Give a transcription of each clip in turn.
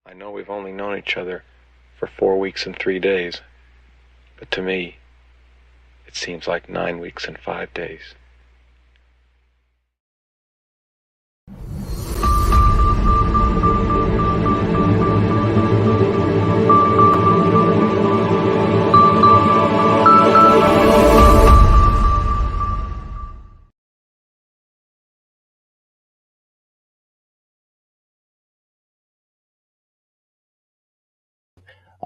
I know we've only known each other for 4 weeks and 3 days, but to me, it seems like 9 weeks and 5 days.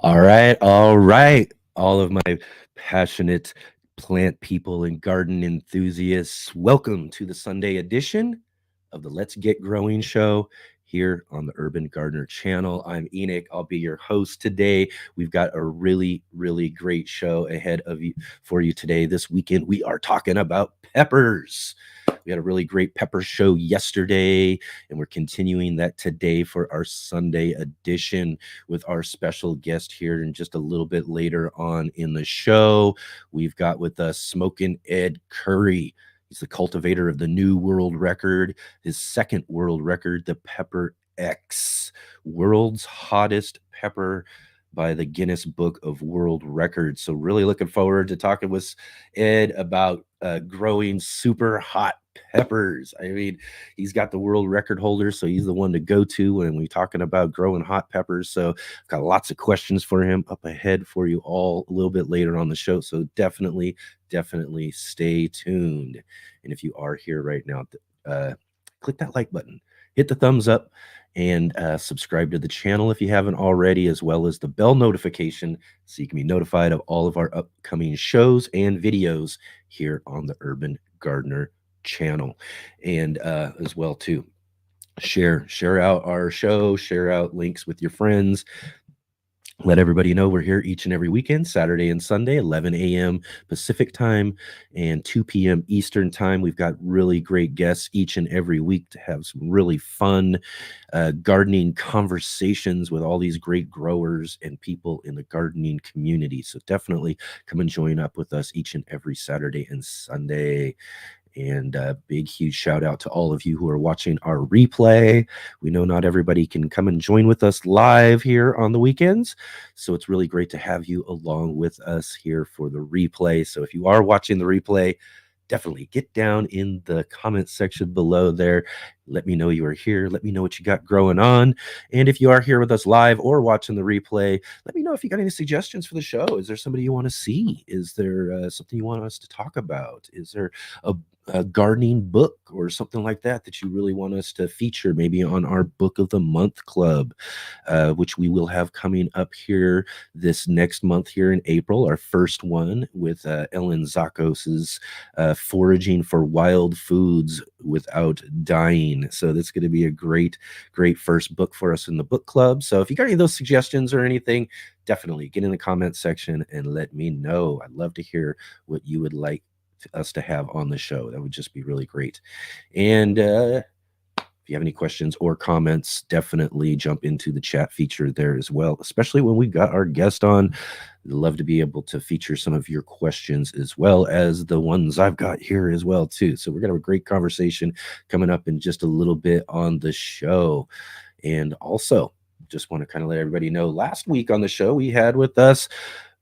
All right, all right. All of my passionate plant people and garden enthusiasts, welcome to the Sunday edition of the Let's Get Growing show here on the Urban Gardener channel. I'm Enoch. I'll be your host today. We've got a really, really great show ahead of you for you today. This weekend, we are talking about peppers. We had a really great pepper show yesterday, and we're continuing that today for our Sunday edition with our special guest here. And just a little bit later on in the show, we've got with us Smokin Ed Currie. He's the cultivator of the new world record, his second world record, the Pepper X, world's hottest pepper by the Guinness Book of World Records. So really looking forward to talking with Ed about growing super hot peppers. I mean, he's got the world record holder, so he's the one to go to when we're talking about growing hot peppers. So I've got lots of questions for him up ahead for you all a little bit later on the show. So definitely stay tuned. And if you are here right now, click that like button, hit the thumbs up, and subscribe to the channel if you haven't already, as well as the bell notification so you can be notified of all of our upcoming shows and videos here on the Urban Gardener channel. And as well too, share out our show, share out links with your friends. Let everybody know we're here each and every weekend, Saturday and Sunday, 11 a.m. Pacific time and 2 p.m. Eastern time. We've got really great guests each and every week to have some really fun gardening conversations with all these great growers and people in the gardening community. So definitely come and join up with us each and every Saturday and Sunday. And a big, huge shout out to all of you who are watching our replay. We know not everybody can come and join with us live here on the weekends. So it's really great to have you along with us here for the replay. So if you are watching the replay, definitely get down in the comment section below there. Let me know you are here. Let me know what you got growing on. And if you are here with us live or watching the replay, let me know if you got any suggestions for the show. Is there somebody you want to see? Is there something you want us to talk about? Is there a gardening book or something like that that you really want us to feature maybe on our Book of the Month Club, which we will have coming up here this next month here in April, our first one with Ellen Zakos's Foraging for Wild Foods Without Dying. So that's going to be a great first book for us in the book club. So if you got any of those suggestions or anything, definitely get in the comment section and let me know. I'd love to hear what you would like us to have on the show. That would just be really great. And if you have any questions or comments, definitely jump into the chat feature there as well, especially when we got our guest on. I'd love to be able to feature some of your questions as well as the ones I've got here as well too. So we're going to have a great conversation coming up in just a little bit on the show. And also just want to kind of let everybody know, last week on the show we had with us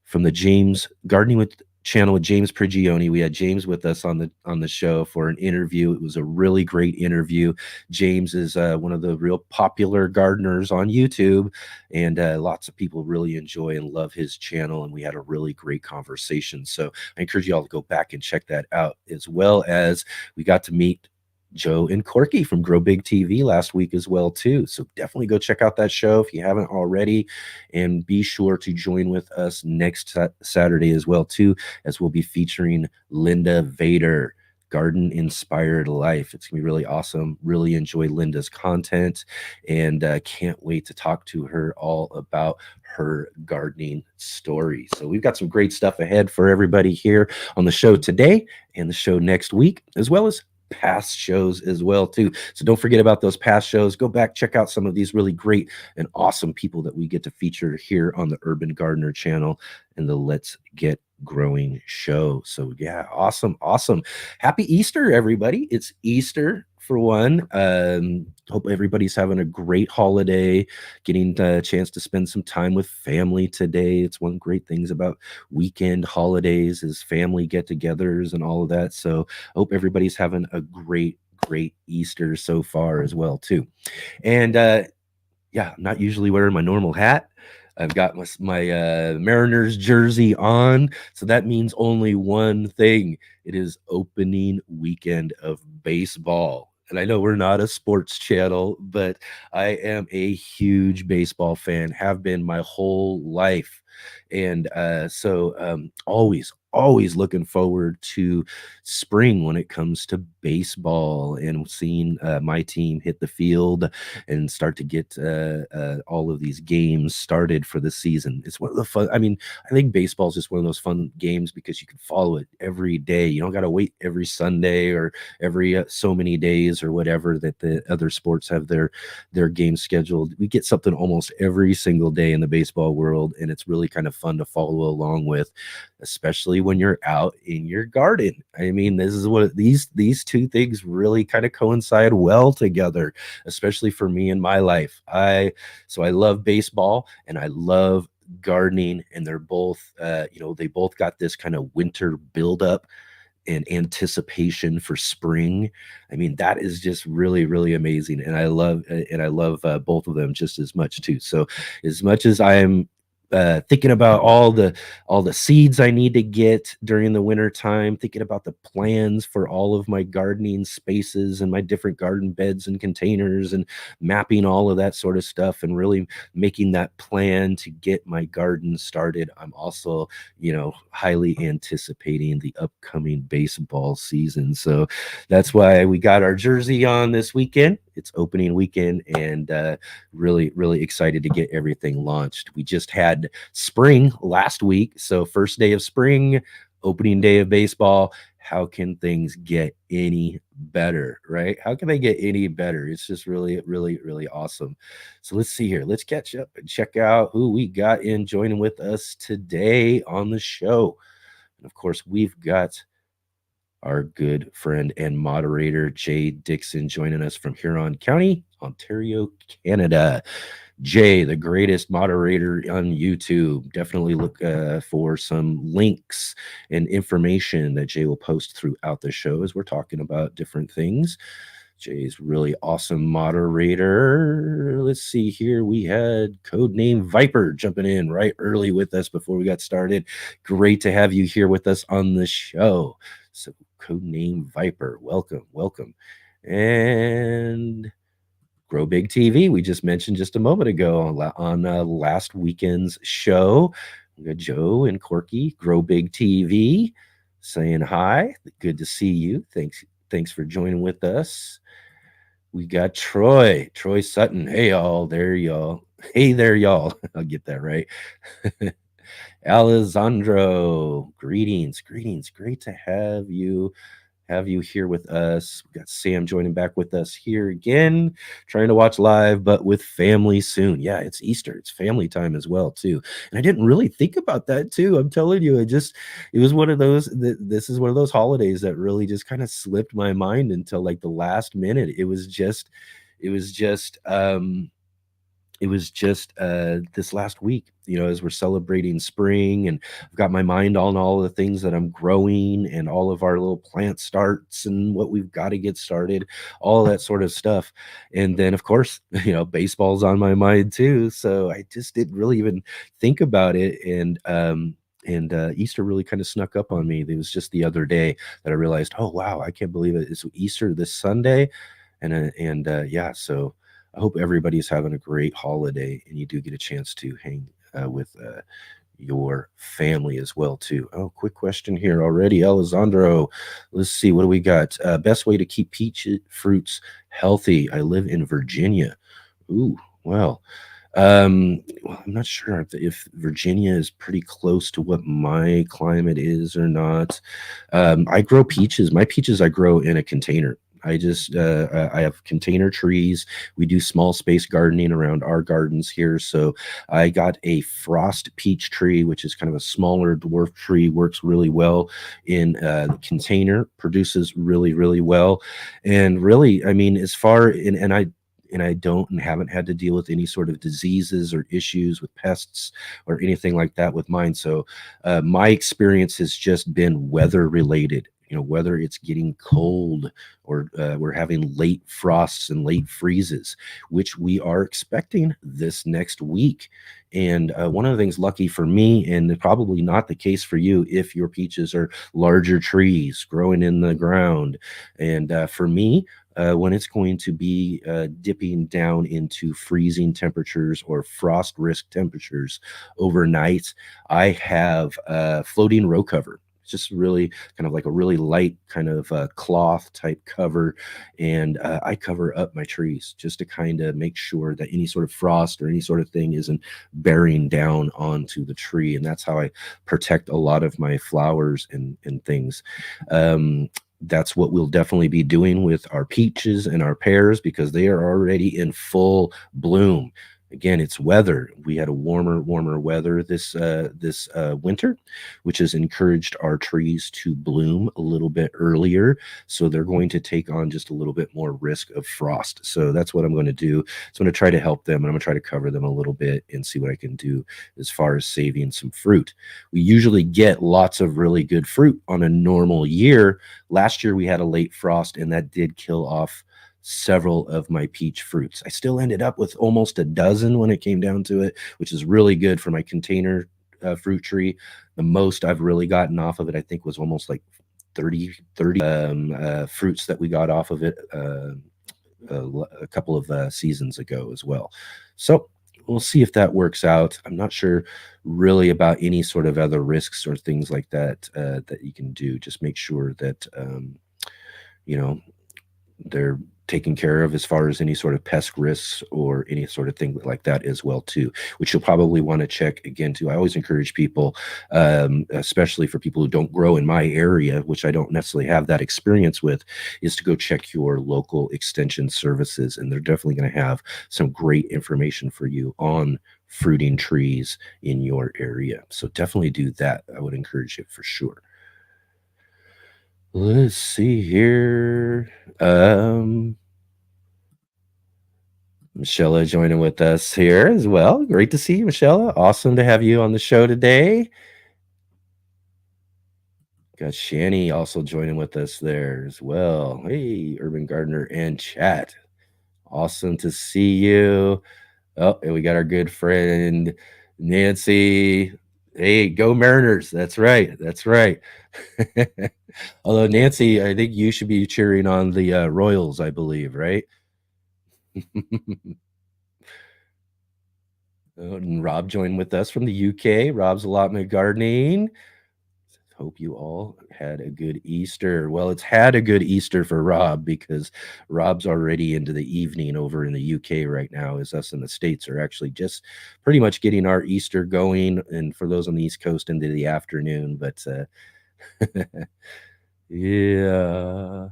from the James Gardening with channel with James Prigioni. We had James with us on the show for an interview. It was a really great interview. James is one of the real popular gardeners on YouTube, and lots of people really enjoy and love his channel, and we had a really great conversation. So I encourage you all to go back and check that out, as well as we got to meet Joe and Corky from Grow Big TV last week as well too. So definitely go check out that show if you haven't already, and be sure to join with us next Saturday as well too, as we'll be featuring Linda Vader, Garden Inspired Life. It's gonna be really awesome. Really enjoy Linda's content, and can't wait to talk to her all about her gardening story. So we've got some great stuff ahead for everybody here on the show today and the show next week, as well as past shows as well too. So don't forget about those past shows. Go back, check out some of these really great and awesome people that we get to feature here on the Urban Gardener channel and the Let's Get Growing show. So yeah, awesome. Happy Easter, everybody. It's Easter for one. Hope everybody's having a great holiday, getting the chance to spend some time with family today. It's one of the great things about weekend holidays is family get-togethers and all of that. So hope everybody's having a great Easter so far as well too. And yeah, I'm not usually wearing my normal hat. I've got my Mariners jersey on, so that means only one thing. It is opening weekend of baseball. And I know we're not a sports channel, but I am a huge baseball fan, have been my whole life. And always looking forward to spring when it comes to baseball and seeing my team hit the field and start to get all of these games started for the season. It's one of the fun. I mean, I think baseball is just one of those fun games because you can follow it every day. You don't got to wait every Sunday or every so many days or whatever that the other sports have their games scheduled. We get something almost every single day in the baseball world, and it's really kind of fun to follow along with, especially when you're out in your garden. I mean, this is what these two things really kind of coincide well together, especially for me in my life. I love baseball and I love gardening, and they're both they both got this kind of winter buildup and anticipation for spring. I mean, that is just really amazing, and I love both of them just as much too. So as much as I am thinking about all the seeds I need to get during the winter time, thinking about the plans for all of my gardening spaces and my different garden beds and containers and mapping all of that sort of stuff and really making that plan to get my garden started. I'm also, highly anticipating the upcoming baseball season. So that's why we got our jersey on this weekend. It's opening weekend, and really excited to get everything launched. We just had spring last week, so first day of spring, opening day of baseball. How can things get any better, right? How can they get any better? It's just really awesome. So let's see here. Let's catch up and check out who we got in joining with us today on the show. And of course, we've got our good friend and moderator, Jay Dixon, joining us from Huron County, Ontario, Canada. Jay, the greatest moderator on YouTube. Definitely look for some links and information that Jay will post throughout the show as we're talking about different things. Jay's really awesome moderator. Let's see here. We had Codename Viper jumping in right early with us before we got started. Great to have you here with us on the show. So, Codename Viper, welcome. And Grow Big TV, we just mentioned just a moment ago on last weekend's show. We got Joe and Corky, Grow Big TV, saying hi. Good to see you. Thanks for joining with us. We got Troy Sutton. Hey y'all, there y'all. Hey there y'all. I'll get that right. Alessandro, greetings. Great to have you here with us. We got Sam joining back with us here again, trying to watch live, but with family soon. Yeah, it's Easter. It's family time as well, too. And I didn't really think about that, too. I'm telling you, it was one of those, this is one of those holidays that really just kind of slipped my mind until like the last minute. It was just this last week, as we're celebrating spring, and I've got my mind on all the things that I'm growing and all of our little plant starts and what we've got to get started, all that sort of stuff. And then of course, baseball's on my mind too. So I just didn't really even think about it. And Easter really kind of snuck up on me. It was just the other day that I realized, oh wow, I can't believe it. It's Easter this Sunday. Yeah, so I hope everybody's having a great holiday and you do get a chance to hang with your family as well too. Oh, quick question here already, Alessandro. Let's see, what do we got? Best way to keep peach fruits healthy. I live in Virginia. Ooh, well, I'm not sure if Virginia is pretty close to what my climate is or not. I grow peaches. My peaches I grow in a container. I have container trees. We do small space gardening around our gardens here. So I got a frost peach tree, which is kind of a smaller dwarf tree, works really well in the container, produces really, really well. And really, I mean, as far and I don't and haven't had to deal with any sort of diseases or issues with pests or anything like that with mine. So my experience has just been weather related. You know, whether it's getting cold or we're having late frosts and late freezes, which we are expecting this next week. And one of the things, lucky for me, and probably not the case for you, if your peaches are larger trees growing in the ground. And for me, when it's going to be dipping down into freezing temperatures or frost risk temperatures overnight, I have floating row cover. It's just really kind of like a really light kind of cloth type cover. And I cover up my trees just to kind of make sure that any sort of frost or any sort of thing isn't bearing down onto the tree. And that's how I protect a lot of my flowers and things. That's what we'll definitely be doing with our peaches and our pears because they are already in full bloom. Again, it's weather. We had a warmer weather this winter, which has encouraged our trees to bloom a little bit earlier. So they're going to take on just a little bit more risk of frost. So that's what I'm going to do. So I'm going to try to help them, and I'm going to try to cover them a little bit and see what I can do as far as saving some fruit. We usually get lots of really good fruit on a normal year. Last year we had a late frost, and that did kill off several of my peach fruits. I still ended up with almost a dozen when it came down to it, which is really good for my container fruit tree. The most I've really gotten off of it, I think, was almost like 30 fruits that we got off of it a couple of seasons ago as well. So we'll see if that works out. I'm not sure really about any sort of other risks or things like that that you can do. Just make sure that you know they're taken care of as far as any sort of pest risks or any sort of thing like that as well too, which you'll probably want to check again too. I always encourage people, especially for people who don't grow in my area, which I don't necessarily have that experience with, is to go check your local extension services, and they're definitely going to have some great information for you on fruiting trees in your area. So definitely do that. I would encourage it for sure. Let's see here. Michelle joining with us here as well. Great to see you, Michelle. Awesome to have you on the show today. Got Shani also joining with us there as well. Hey, Urban Gardener and chat. Awesome to see you. Oh, and we got our good friend Nancy. Hey, go Mariners. That's right. That's right. Although, Nancy, I think you should be cheering on the Royals, I believe, right? And Rob joined with us from the UK. Rob's Allotment Gardening. Hope you all had a good Easter. Well, it's had a good Easter for Rob because Rob's already into the evening over in the UK right now, as us in the States are actually just pretty much getting our Easter going. And for those on the East Coast, into the afternoon. But yeah.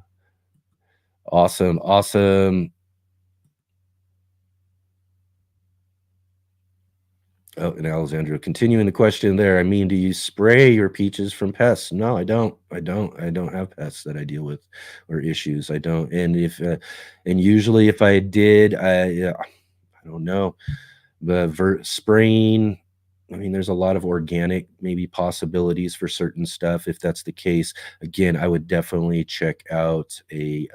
Awesome. Awesome. Oh, and Alexandra, continuing the question there. I mean, do you spray your peaches from pests? No, I don't. I don't have pests that I deal with or issues. I don't. And if and usually if I did, I don't know. The spraying, I mean, there's a lot of organic maybe possibilities for certain stuff. If that's the case, again, I would definitely check out in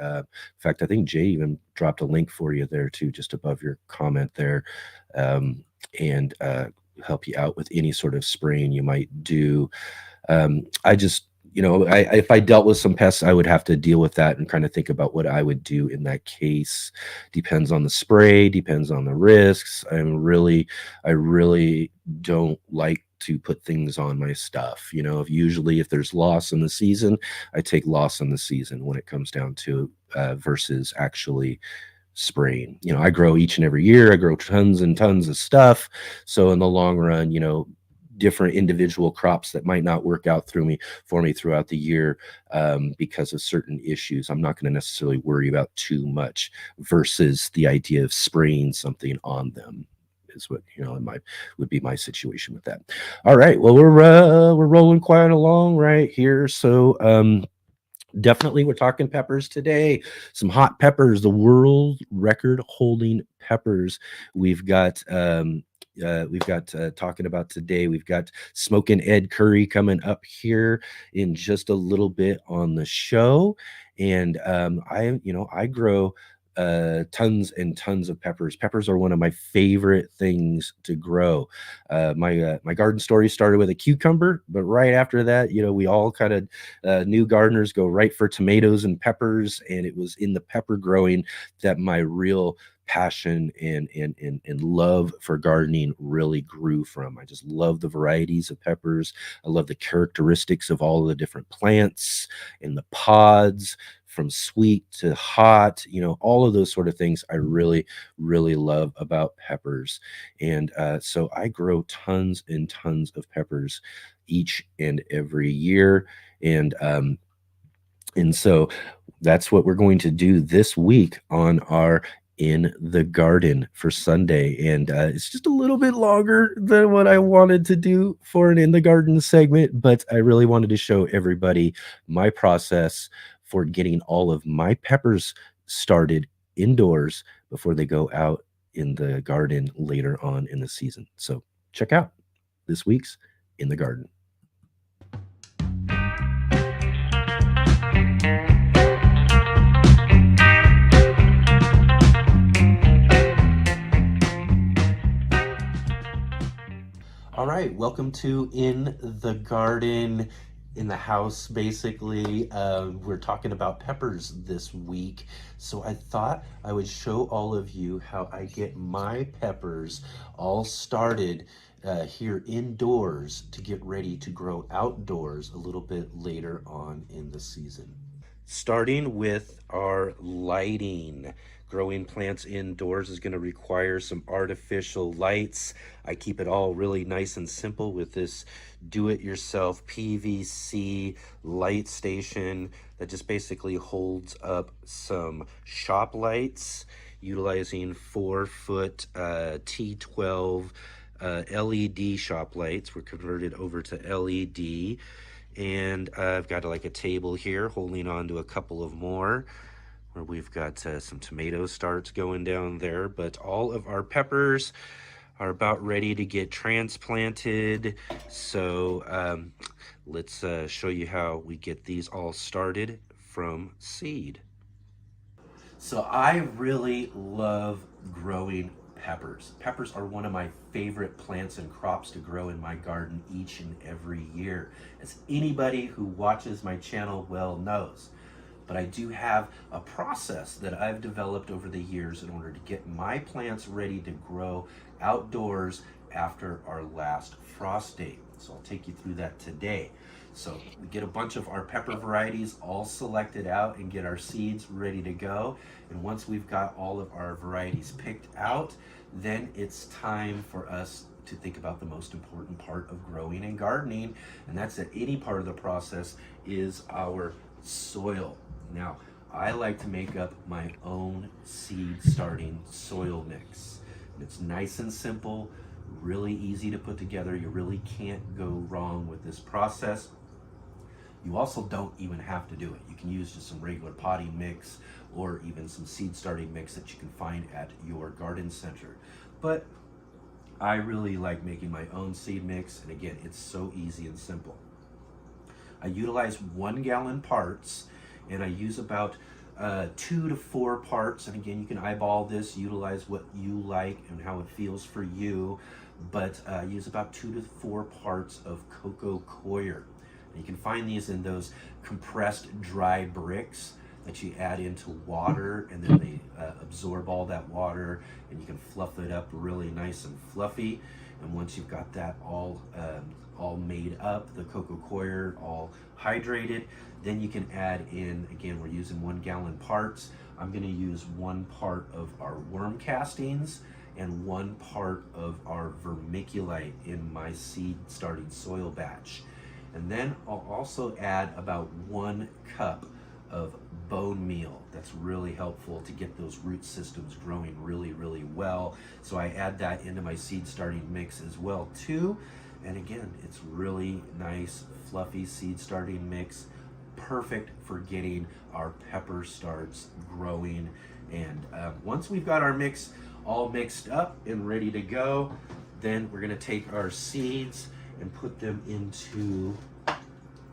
fact, I think Jay even dropped a link for you there too, just above your comment there. And help you out with any sort of spraying you might do. I just, if I dealt with some pests, I would have to deal with that and kind of think about what I would do in that case. Depends on the spray, depends on the risks. I really don't like to put things on my stuff. If there's loss in the season, I take loss in the season when it comes down to versus actually spraying. I grow each and every year. I grow tons and tons of stuff. So in the long run, different individual crops that might not work out for me throughout the year because of certain issues. I'm not going to necessarily worry about too much versus the idea of spraying something on them is what would be my situation with that. All right, well we're rolling quite along right here, so definitely we're talking peppers today. Some hot peppers, the world record holding peppers. We've got talking about today, we've got Smokin Ed Currie coming up here in just a little bit on the show. And I grow tons and tons of peppers. Peppers are one of my favorite things to grow. My garden story started with a cucumber, but right after that, we all kind of new gardeners go right for tomatoes and peppers, and it was in the pepper growing that my real passion and love for gardening really grew from. I just love the varieties of peppers. I love the characteristics of all of the different plants and the pods, from sweet to hot, all of those sort of things I really, really love about peppers. And so I grow tons and tons of peppers each and every year. And so that's what we're going to do this week on our In the Garden for Sunday. And it's just a little bit longer than what I wanted to do for an In the Garden segment, but I really wanted to show everybody my process for getting all of my peppers started indoors before they go out in the garden later on in the season. So check out this week's In the Garden. All right, welcome to In the Garden, in the house, basically. We're talking about peppers this week, so I thought I would show all of you how I get my peppers all started here indoors to get ready to grow outdoors a little bit later on in the season. Starting with our lighting. Growing plants indoors is going to require some artificial lights. I keep it all really nice and simple with this do-it-yourself PVC light station that just basically holds up some shop lights utilizing 4-foot T12 LED shop lights. Were converted over to LED. And I've got like a table here holding on to a couple of more where we've got some tomato starts going down there. But all of our peppers are about ready to get transplanted. So let's show you how we get these all started from seed. So I really love growing peppers. Peppers are one of my favorite plants and crops to grow in my garden each and every year, as anybody who watches my channel well knows. But I do have a process that I've developed over the years in order to get my plants ready to grow outdoors after our last frost date. So I'll take you through that today. So we get a bunch of our pepper varieties all selected out and get our seeds ready to go. And once we've got all of our varieties picked out, then it's time for us to think about the most important part of growing and gardening, and that's at any part of the process is our soil. Now, I like to make up my own seed starting soil mix. And it's nice and simple, really easy to put together. You really can't go wrong with this process. You also don't even have to do it. You can use just some regular potting mix or even some seed starting mix that you can find at your garden center. But I really like making my own seed mix, and again, it's so easy and simple. I utilize 1 gallon parts, and I use about 2 to 4 parts. And again, you can eyeball this, utilize what you like and how it feels for you, but use about 2 to 4 parts of cocoa coir. And you can find these in those compressed dry bricks that you add into water, and then they absorb all that water, and you can fluff it up really nice and fluffy. And once you've got that all made up, the cocoa coir all hydrated, then you can add in, again, we're using 1 gallon parts. I'm going to use 1 part of our worm castings and 1 part of our vermiculite in my seed starting soil batch. And then I'll also add about 1 cup of bone meal. That's really helpful to get those root systems growing really, really well. So I add that into my seed starting mix as well too. And again, it's really nice, fluffy seed starting mix, perfect for getting our pepper starts growing. And once we've got our mix all mixed up and ready to go, then we're gonna take our seeds and put them into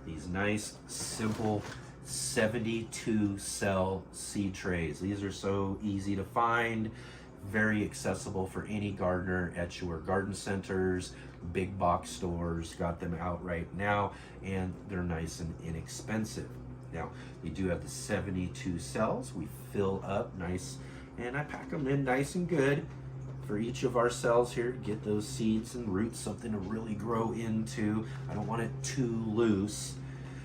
these nice, simple 72 cell seed trays. These are so easy to find, very accessible for any gardener at your garden centers, big box stores, got them out right now, and they're nice and inexpensive. Now, we do have the 72 cells. We fill up nice, and I pack them in nice and good for each of our cells here to get those seeds and roots, something to really grow into. I don't want it too loose.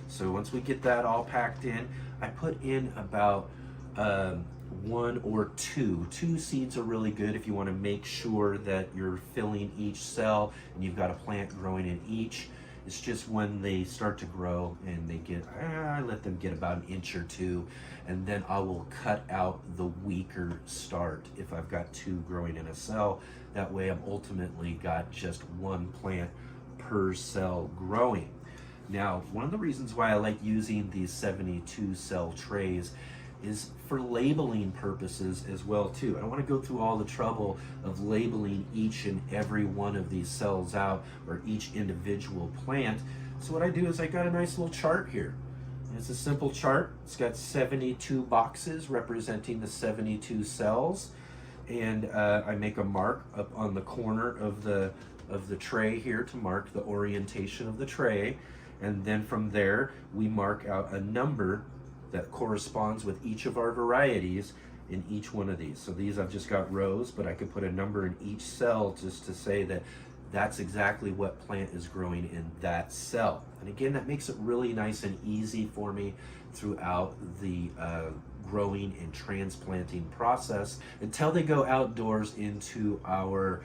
So once we get that all packed in, I put in about 1 or 2. 2 seeds are really good if you want to make sure that you're filling each cell and you've got a plant growing in each. It's just when they start to grow and they get, I let them get about 1 inch or 2, and then I will cut out the weaker start if I've got 2 growing in a cell. That way I've ultimately got just 1 plant per cell growing. Now, one of the reasons why I like using these 72 cell trays is for labeling purposes as well too. I don't want to go through all the trouble of labeling each and every one of these cells out or each individual plant. So what I do is I got a nice little chart here. It's a simple chart. It's got 72 boxes representing the 72 cells, and I make a mark up on the corner of the tray here to mark the orientation of the tray. And then from there, we mark out a number that corresponds with each of our varieties in each one of these. So these I've just got rows, but I could put a number in each cell just to say that that's exactly what plant is growing in that cell. And again, that makes it really nice and easy for me throughout the growing and transplanting process until they go outdoors into our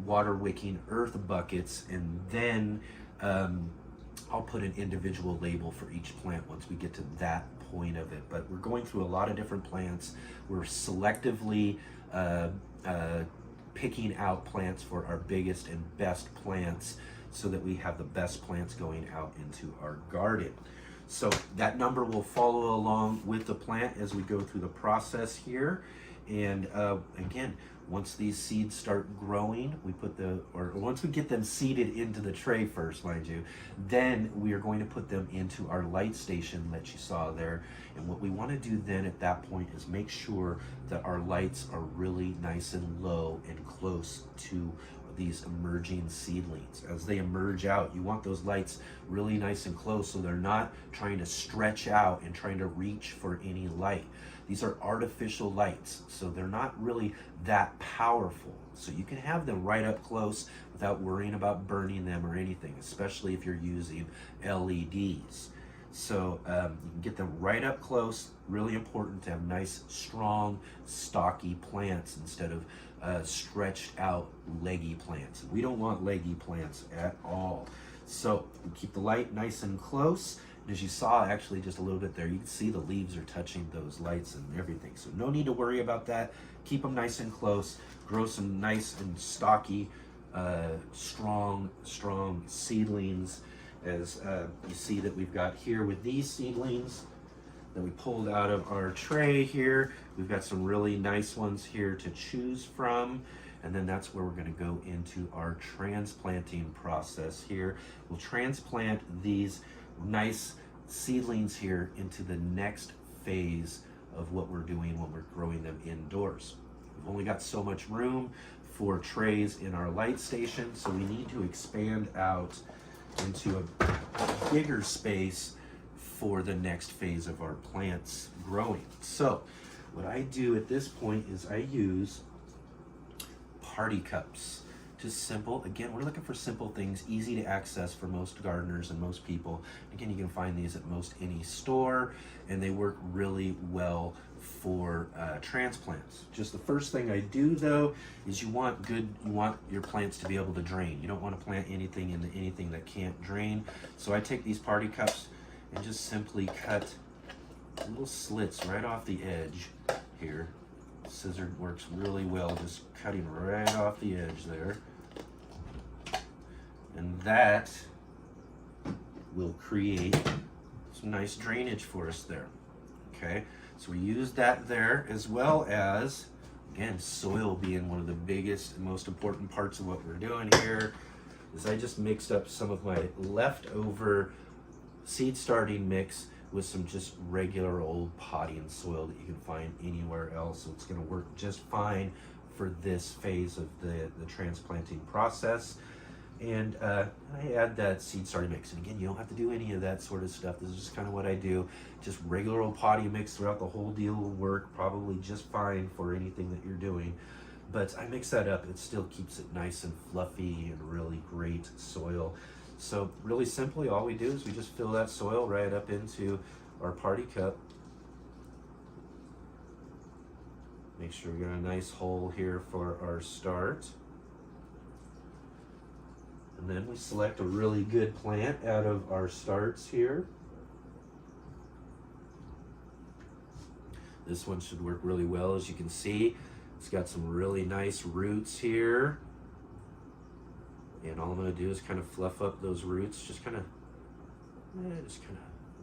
water wicking earth buckets, and then I'll put an individual label for each plant once we get to that point of it. But we're going through a lot of different plants. We're selectively picking out plants for our biggest and best plants so that we have the best plants going out into our garden. So that number will follow along with the plant as we go through the process here. And again, once these seeds start growing, we put once we get them seeded into the tray first, mind you, then we are going to put them into our light station that you saw there. And what we want to do then at that point is make sure that our lights are really nice and low and close to these emerging seedlings. As they emerge out, you want those lights really nice and close so they're not trying to stretch out and trying to reach for any light. These are artificial lights, so they're not really that powerful. So you can have them right up close without worrying about burning them or anything, especially if you're using LEDs. So you can get them right up close. Really important to have nice, strong, stocky plants instead of stretched out, leggy plants. We don't want leggy plants at all. So we keep the light nice and close. And as you saw actually just a little bit there, you can see the leaves are touching those lights and everything. So no need to worry about that. Keep them nice and close. Grow some nice and stocky, strong seedlings, as you see that we've got here with these seedlings that we pulled out of our tray here. We've got some really nice ones here to choose from. And then that's where we're going to go into our transplanting process here. We'll transplant these nice seedlings here into the next phase of what we're doing when we're growing them indoors. We've only got so much room for trays in our light station, so we need to expand out into a bigger space for the next phase of our plants growing. So what I do at this point is I use party cups Just simple. Again, we're looking for simple things, easy to access for most gardeners and most people. Again, you can find these at most any store, and they work really well for transplants. Just the first thing I do though is you want your plants to be able to drain. You don't want to plant anything into anything that can't drain. So I take these party cups and just simply cut little slits right off the edge here. Scissor works really well, just cutting right off the edge there. And that will create some nice drainage for us there. Okay, so we use that there, as well as, again, soil being one of the biggest and most important parts of what we're doing here. Is I just mixed up some of my leftover seed starting mix with some just regular old potting soil that you can find anywhere else. So it's going to work just fine for this phase of the transplanting process. And I add that seed starting mix. And again, you don't have to do any of that sort of stuff. This is just kind of what I do. Just regular old potting mix throughout the whole deal will work probably just fine for anything that you're doing. But I mix that up. It still keeps it nice and fluffy and really great soil. So really simply, all we do is we just fill that soil right up into our party cup. Make sure we got a nice hole here for our start. And then we select a really good plant out of our starts here. This one should work really well. As you can see, it's got some really nice roots here. And all I'm going to do is kind of fluff up those roots, just kind of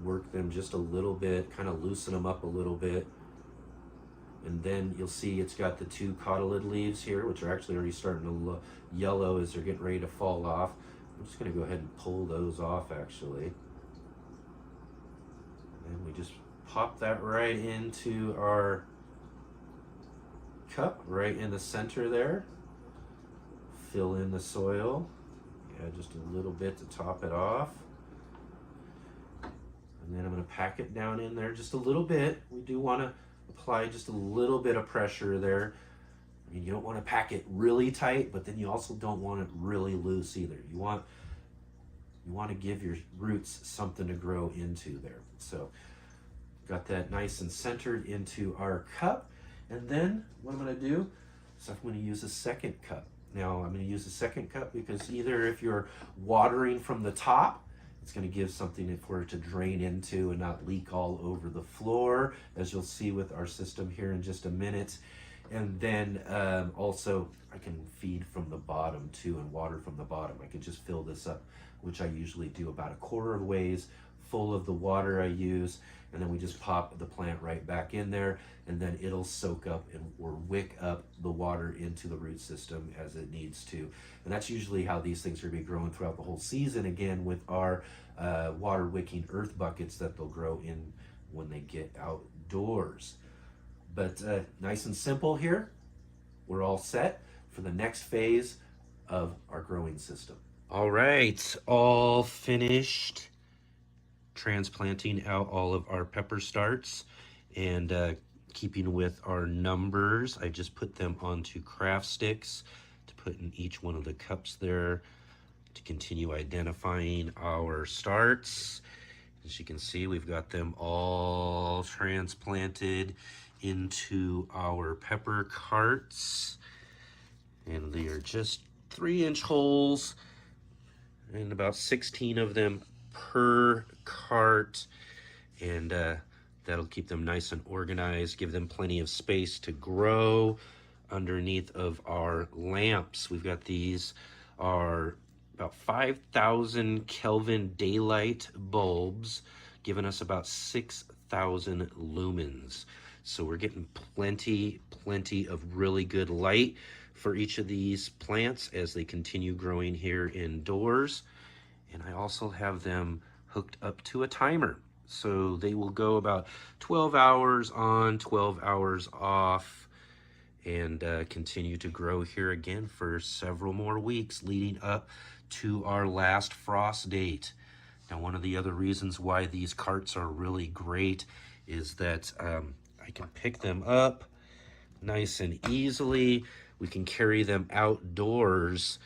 work them just a little bit, kind of loosen them up a little bit. And then you'll see it's got the two cotyledon leaves here, which are actually already starting to yellow as they're getting ready to fall off. I'm just going to go ahead and pull those off, actually. And we just pop that right into our cup, right in the center there. Fill in the soil. Add just a little bit to top it off. And then I'm going to pack it down in there just a little bit. We do want to apply just a little bit of pressure there. I mean, you don't want to pack it really tight, but then you also don't want it really loose either. You want to give your roots something to grow into there. So got that nice and centered into our cup. And then what I'm going to do is I'm going to use a second cup. Now I'm going to use a second cup because either if you're watering from the top, it's going to give something for it to drain into and not leak all over the floor, as you'll see with our system here in just a minute. And then also I can feed from the bottom too and water from the bottom. I can just fill this up, which I usually do about a quarter of ways full of the water I use, and then we just pop the plant right back in there, and then it'll soak up or wick up the water into the root system as it needs to. And that's usually how these things are going to be growing throughout the whole season, again with our water wicking earth buckets that they'll grow in when they get outdoors. But nice and simple here. We're all set for the next phase of our growing system. All right, all finished transplanting out all of our pepper starts, and keeping with our numbers, I just put them onto craft sticks to put in each one of the cups there to continue identifying our starts. As you can see, we've got them all transplanted into our pepper carts, and they are just 3-inch holes and about 16 of them per cart, and that'll keep them nice and organized, give them plenty of space to grow underneath of our lamps. We've got these are about 5,000 Kelvin daylight bulbs, giving us about 6,000 lumens. So we're getting plenty of really good light for each of these plants as they continue growing here indoors. And I also have them hooked up to a timer. So they will go about 12 hours on, 12 hours off, and continue to grow here again for several more weeks leading up to our last frost date. Now, one of the other reasons why these carts are really great is that I can pick them up nice and easily we can carry them outdoors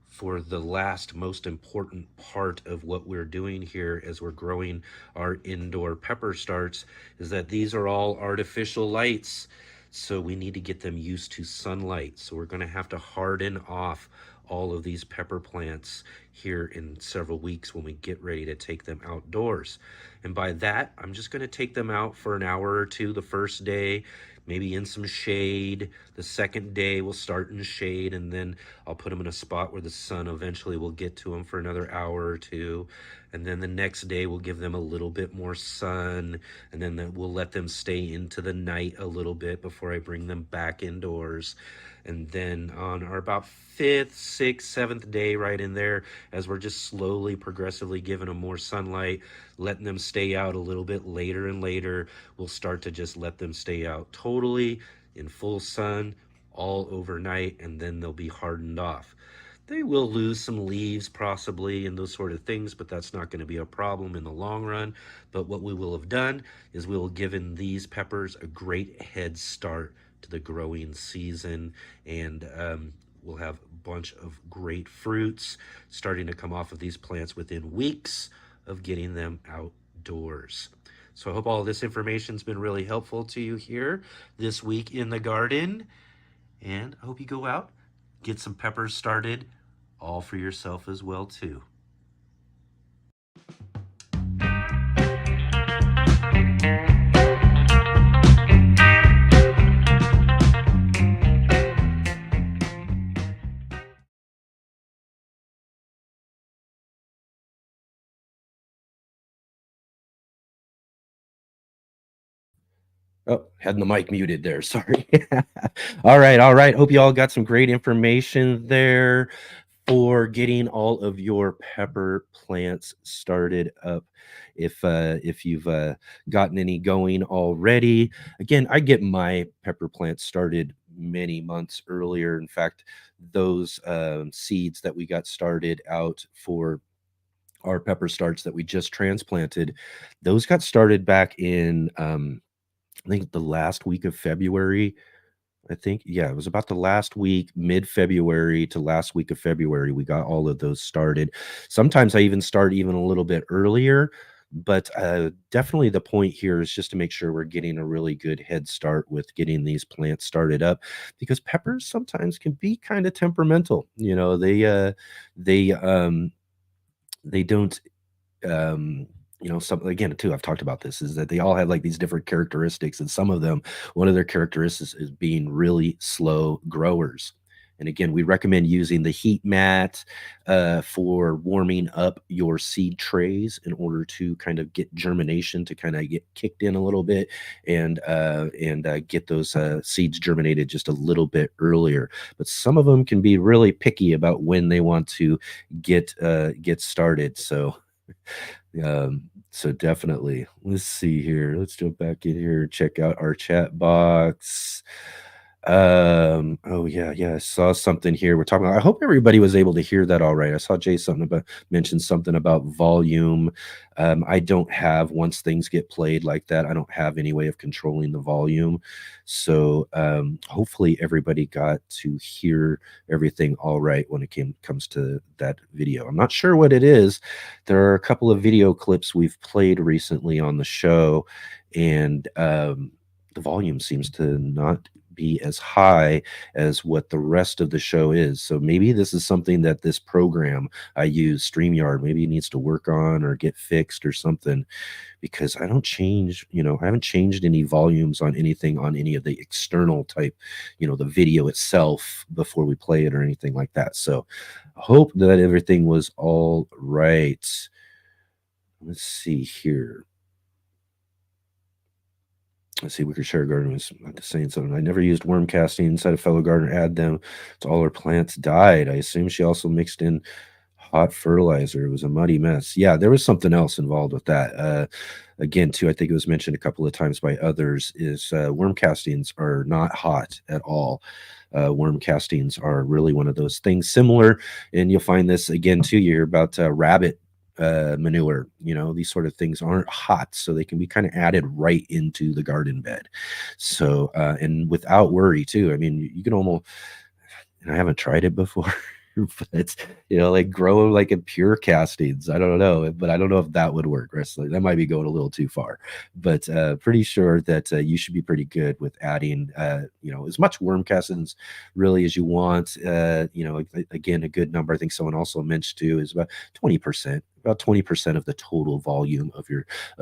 for the last most important part of what we're doing here as we're growing our indoor pepper starts, is that these are all artificial lights. So we need to get them used to sunlight. So we're going to have to harden off all of these pepper plants here in several weeks when we get ready to take them outdoors. And by that, I'm just going to take them out for an hour or two the first day, maybe in some shade. The second day we'll start in shade, and then I'll put them in a spot where the sun eventually will get to them for another hour or two. And then the next day we'll give them a little bit more sun, and then we'll let them stay into the night a little bit before I bring them back indoors. And then on our about fifth, sixth, seventh day, right in there, as we're just slowly, progressively giving them more sunlight, letting them stay out a little bit later and later, we'll start to just let them stay out totally in full sun all overnight, and then they'll be hardened off. They will lose some leaves possibly and those sort of things, but that's not going to be a problem in the long run. But what we will have done is we will have given these peppers a great head start to the growing season, and we'll have a bunch of great fruits starting to come off of these plants within weeks of getting them outdoors. So I hope all this information's been really helpful to you here this week in the garden. And I hope you go out, get some peppers started, all for yourself as well too. Oh, had the mic muted there. Sorry. All right. All right. Hope you all got some great information there for getting all of your pepper plants started up. If you've gotten any going already, again, I get my pepper plants started many months earlier. In fact, those seeds that we got started out for our pepper starts that we just transplanted, those got started back in I think the last week of February. I think, yeah, it was about the last week, mid-February to last week of February, we got all of those started. Sometimes I even start even a little bit earlier, but definitely the point here is just to make sure we're getting a really good head start with getting these plants started up, because peppers sometimes can be kind of temperamental. You know, they they don't some, again, too, I've talked about this, is that they all have like these different characteristics, and some of them, one of their characteristics is being really slow growers. And again, we recommend using the heat mat for warming up your seed trays in order to kind of get germination to kind of get kicked in a little bit, and get those seeds germinated just a little bit earlier. But some of them can be really picky about when they want to get started. So definitely, let's see here. Let's jump back in here, check out our chat box. Oh yeah, yeah. I saw something here. We're talking about, I hope everybody was able to hear that all right. I saw Jay something about mentioned something about volume. I don't have, once things get played like that, I don't have any way of controlling the volume. So hopefully everybody got to hear everything all right when it comes to that video. I'm not sure what it is. There are a couple of video clips we've played recently on the show, and the volume seems to not be as high as what the rest of the show is. So maybe this is something that this program I use, StreamYard, maybe it needs to work on or get fixed or something, because I don't change, I haven't changed any volumes on anything on any of the external type, the video itself before we play it or anything like that. So I hope that everything was all right. Let's see here. Let's see, Wicker Share Garden was saying something. I never used worm casting inside a fellow gardener. Add them to all her plants died. I assume she also mixed in hot fertilizer. It was a muddy mess. Yeah, there was something else involved with that. Again, too, I think it was mentioned a couple of times by others, is worm castings are not hot at all. Worm castings are really one of those things similar, and you'll find this again too. You hear about rabbit manure. These sort of things aren't hot, so they can be kind of added right into the garden bed. So and without worry too. I mean, you can almost, and I haven't tried it before. But like grow like in pure castings. I don't know, but I don't know if that would work. Wrestling that might be going a little too far, but pretty sure that you should be pretty good with adding, as much worm castings really as you want. Again, a good number. I think someone also mentioned too is about 20%. About 20% of the total volume of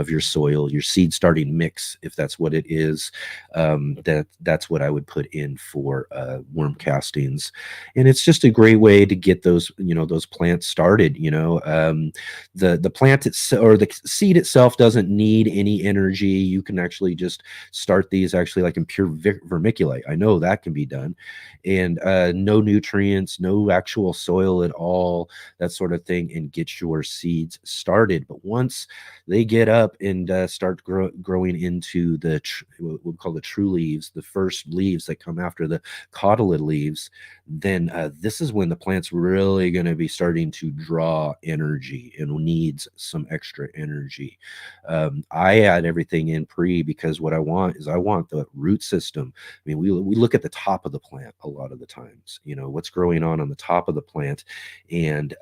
your soil, your seed starting mix, if that's what it is. That's what I would put in for worm castings, and it's just a great way to get those plants started. The plant itself or the seed itself doesn't need any energy. You can actually just start these actually like in pure vermiculite. I know that can be done, and no nutrients, no actual soil at all, that sort of thing, and get your seeds started. But once they get up and start growing into what we call the true leaves, the first leaves that come after the cotyledon leaves, then this is when the plant's really going to be starting to draw energy and needs some extra energy. I add everything in pre because what I want is I want the root system. I mean, we look at the top of the plant a lot of the times, what's growing on the top of the plant, and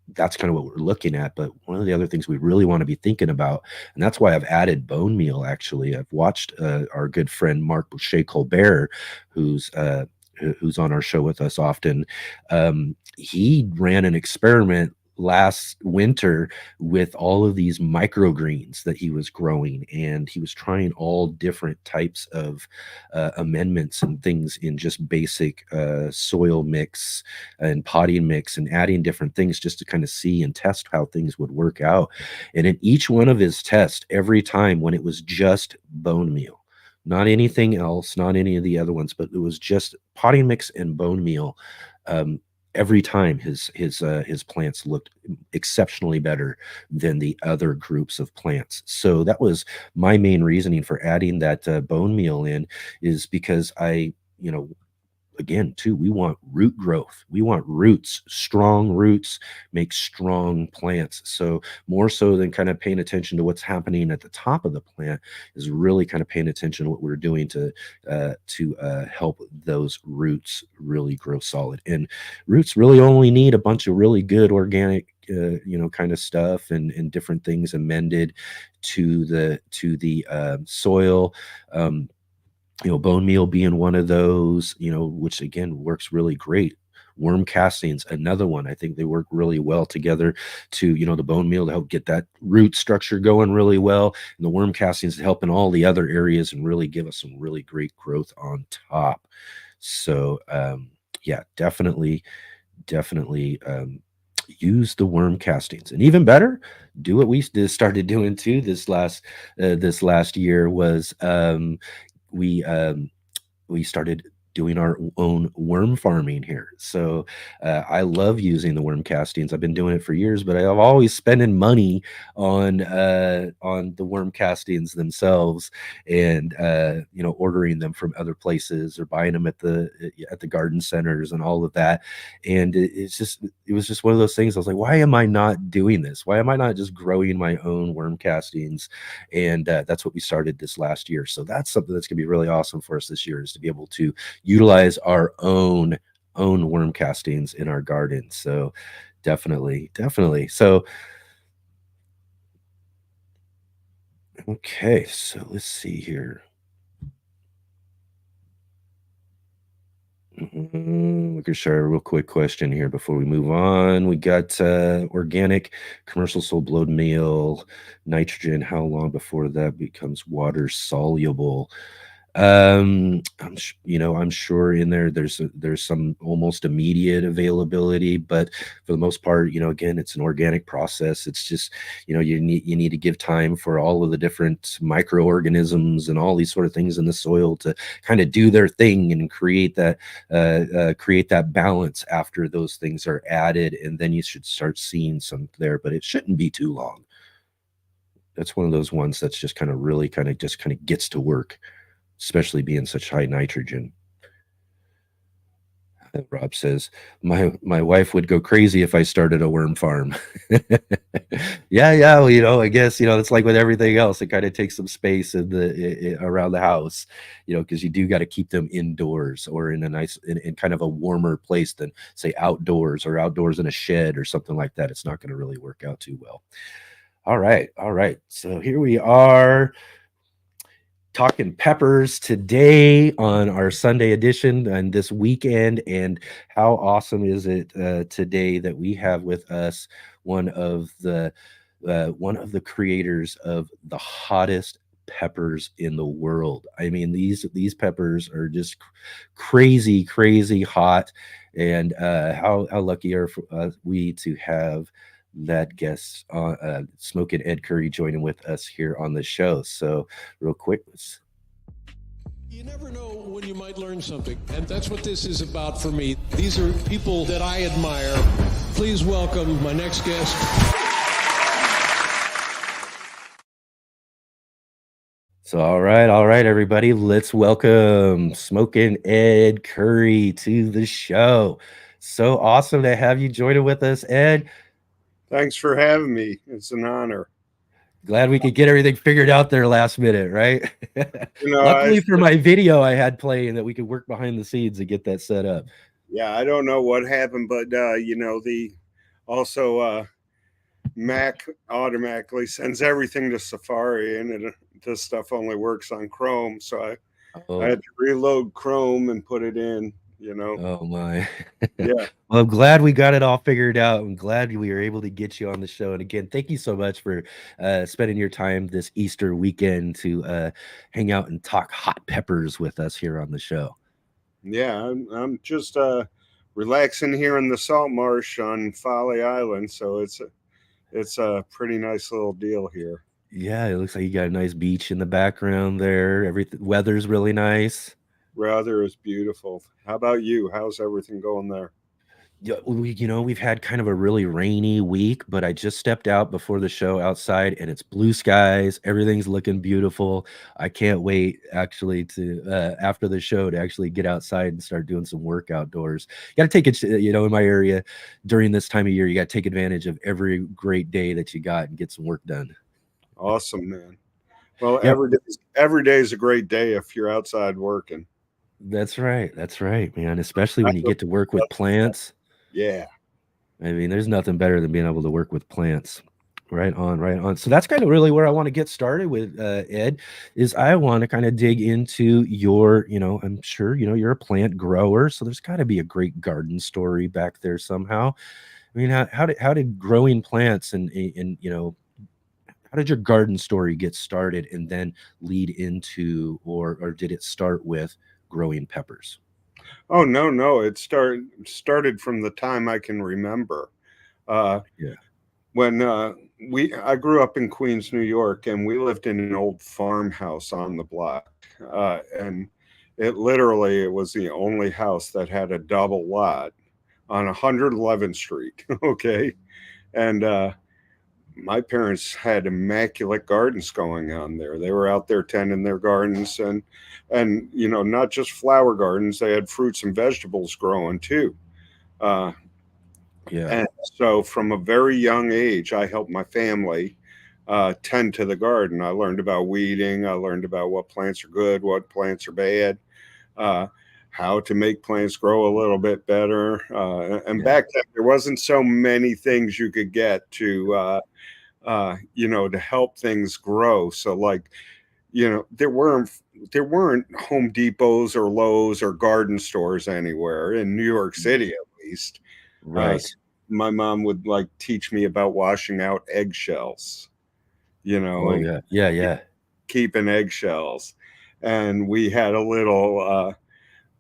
that's kind of what we're looking at. But one of the other things we really want to be thinking about, and that's why I've added bone meal. Actually, I've watched our good friend Mark Shea Colbert, who's on our show with us often. He ran an experiment last winter with all of these microgreens that he was growing, and he was trying all different types of amendments and things in just basic soil mix and potting mix, and adding different things just to kind of see and test how things would work out. And in each one of his tests, every time when it was just bone meal, not anything else, not any of the other ones, but it was just potting mix and bone meal. Um, every time his plants looked exceptionally better than the other groups of plants. So that was my main reasoning for adding that bone meal in, is because again too, we want root growth, we want roots. Strong roots make strong plants. So more so than kind of paying attention to what's happening at the top of the plant, is really kind of paying attention to what we're doing to help those roots really grow solid. And roots really only need a bunch of really good organic kind of stuff, and different things amended to the soil. Bone meal being one of those, which again works really great. Worm castings, another one. I think they work really well together to, the bone meal to help get that root structure going really well, and the worm castings to help in all the other areas and really give us some really great growth on top. So, yeah, definitely use the worm castings. And even better, do what we started doing too this last year was we we started doing our own worm farming here. So I love using the worm castings. I've been doing it for years, but I've always spending money on the worm castings themselves, and ordering them from other places or buying them at the garden centers and all of that. And it was just one of those things. I was like, why am I not doing this? Why am I not just growing my own worm castings? And that's what we started this last year. So that's something that's going to be really awesome for us this year, is to be able to utilize our own worm castings in our garden. So definitely. So okay, so let's see here. We can share a real quick question here before we move on. We got organic commercial sold blood meal, nitrogen. How long before that becomes water soluble? I'm sure in there's some almost immediate availability, but for the most part, again, it's an organic process. It's just, you need to give time for all of the different microorganisms and all these sort of things in the soil to kind of do their thing and create that balance after those things are added, and then you should start seeing some there, but it shouldn't be too long. That's one of those ones that's just kind of really kind of gets to work, especially being such high nitrogen. Rob says, my wife would go crazy if I started a worm farm. Yeah, yeah. Well, I guess it's like with everything else. It kind of takes some space around the house, because you do got to keep them indoors or in a nice in kind of a warmer place than say outdoors or outdoors in a shed or something like that. It's not going to really work out too well. All right, all right. So here we are talking peppers today on our Sunday edition and this weekend. And how awesome is it today that we have with us one of the creators of the hottest peppers in the world. I mean, these peppers are just crazy, crazy hot. And how lucky are we to have that guest, Smokin Ed Currie, joining with us here on the show. So real quick. You never know when you might learn something, and that's what this is about for me. These are people that I admire. Please welcome my next guest. So, all right, everybody, let's welcome Smokin Ed Currie to the show. So awesome to have you joining with us, Ed. Thanks for having me. It's an honor. Glad we could get everything figured out there last minute, right? I Luckily for my video I had playing that we could work behind the scenes and get that set up. yeah, I don't know what happened, but the also Mac automatically sends everything to Safari, and this stuff only works on Chrome, so I had to reload Chrome and put it in. Oh my. Yeah. Well, I'm glad we got it all figured out. I'm glad we were able to get you on the show. And again, thank you so much for spending your time this Easter weekend to hang out and talk hot peppers with us here on the show. Yeah, I'm just relaxing here in the salt marsh on Folly Island, so it's a pretty nice little deal here. Yeah, it looks like you got a nice beach in the background there. Everything weather's really nice. Weather is beautiful. How about you? How's everything going there? Yeah, we've had kind of a really rainy week, but I just stepped out before the show outside and it's blue skies. Everything's looking beautiful. I can't wait actually to after the show to actually get outside and start doing some work outdoors. You got to take it, in my area during this time of year, you got to take advantage of every great day that you got and get some work done. Awesome, man. Well, Yep. every day is a great day if you're outside working. That's right. That's right, man. Especially when you get to work with plants. Yeah. I mean, there's nothing better than being able to work with plants. Right on, right on. So that's kind of really where I want to get started with, Ed, is I want to kind of dig into your, I'm sure, you're a plant grower. So there's got to be a great garden story back there somehow. I mean, how did growing plants and how did your garden story get started and then lead into, or did it start with growing peppers? Oh, no. It started from the time I can remember. Yeah. When I grew up in Queens, New York, and we lived in an old farmhouse on the block. And it was the only house that had a double lot on 111th Street. Okay. And my parents had immaculate gardens going on there. They were out there tending their gardens, and not just flower gardens. They had fruits and vegetables growing too. Uh, Yeah. and so from a very young age, I helped my family tend to the garden. I learned about weeding. I learned about what plants are good, what plants are bad, uh, how to make plants grow a little bit better. And Yeah. back then, there wasn't so many things you could get to help things grow. So like, there weren't Home Depots or Lowe's or garden stores anywhere in New York City, at least. Right. My mom would like teach me about washing out eggshells, Oh and yeah. Yeah. Yeah. keeping eggshells. And we had a little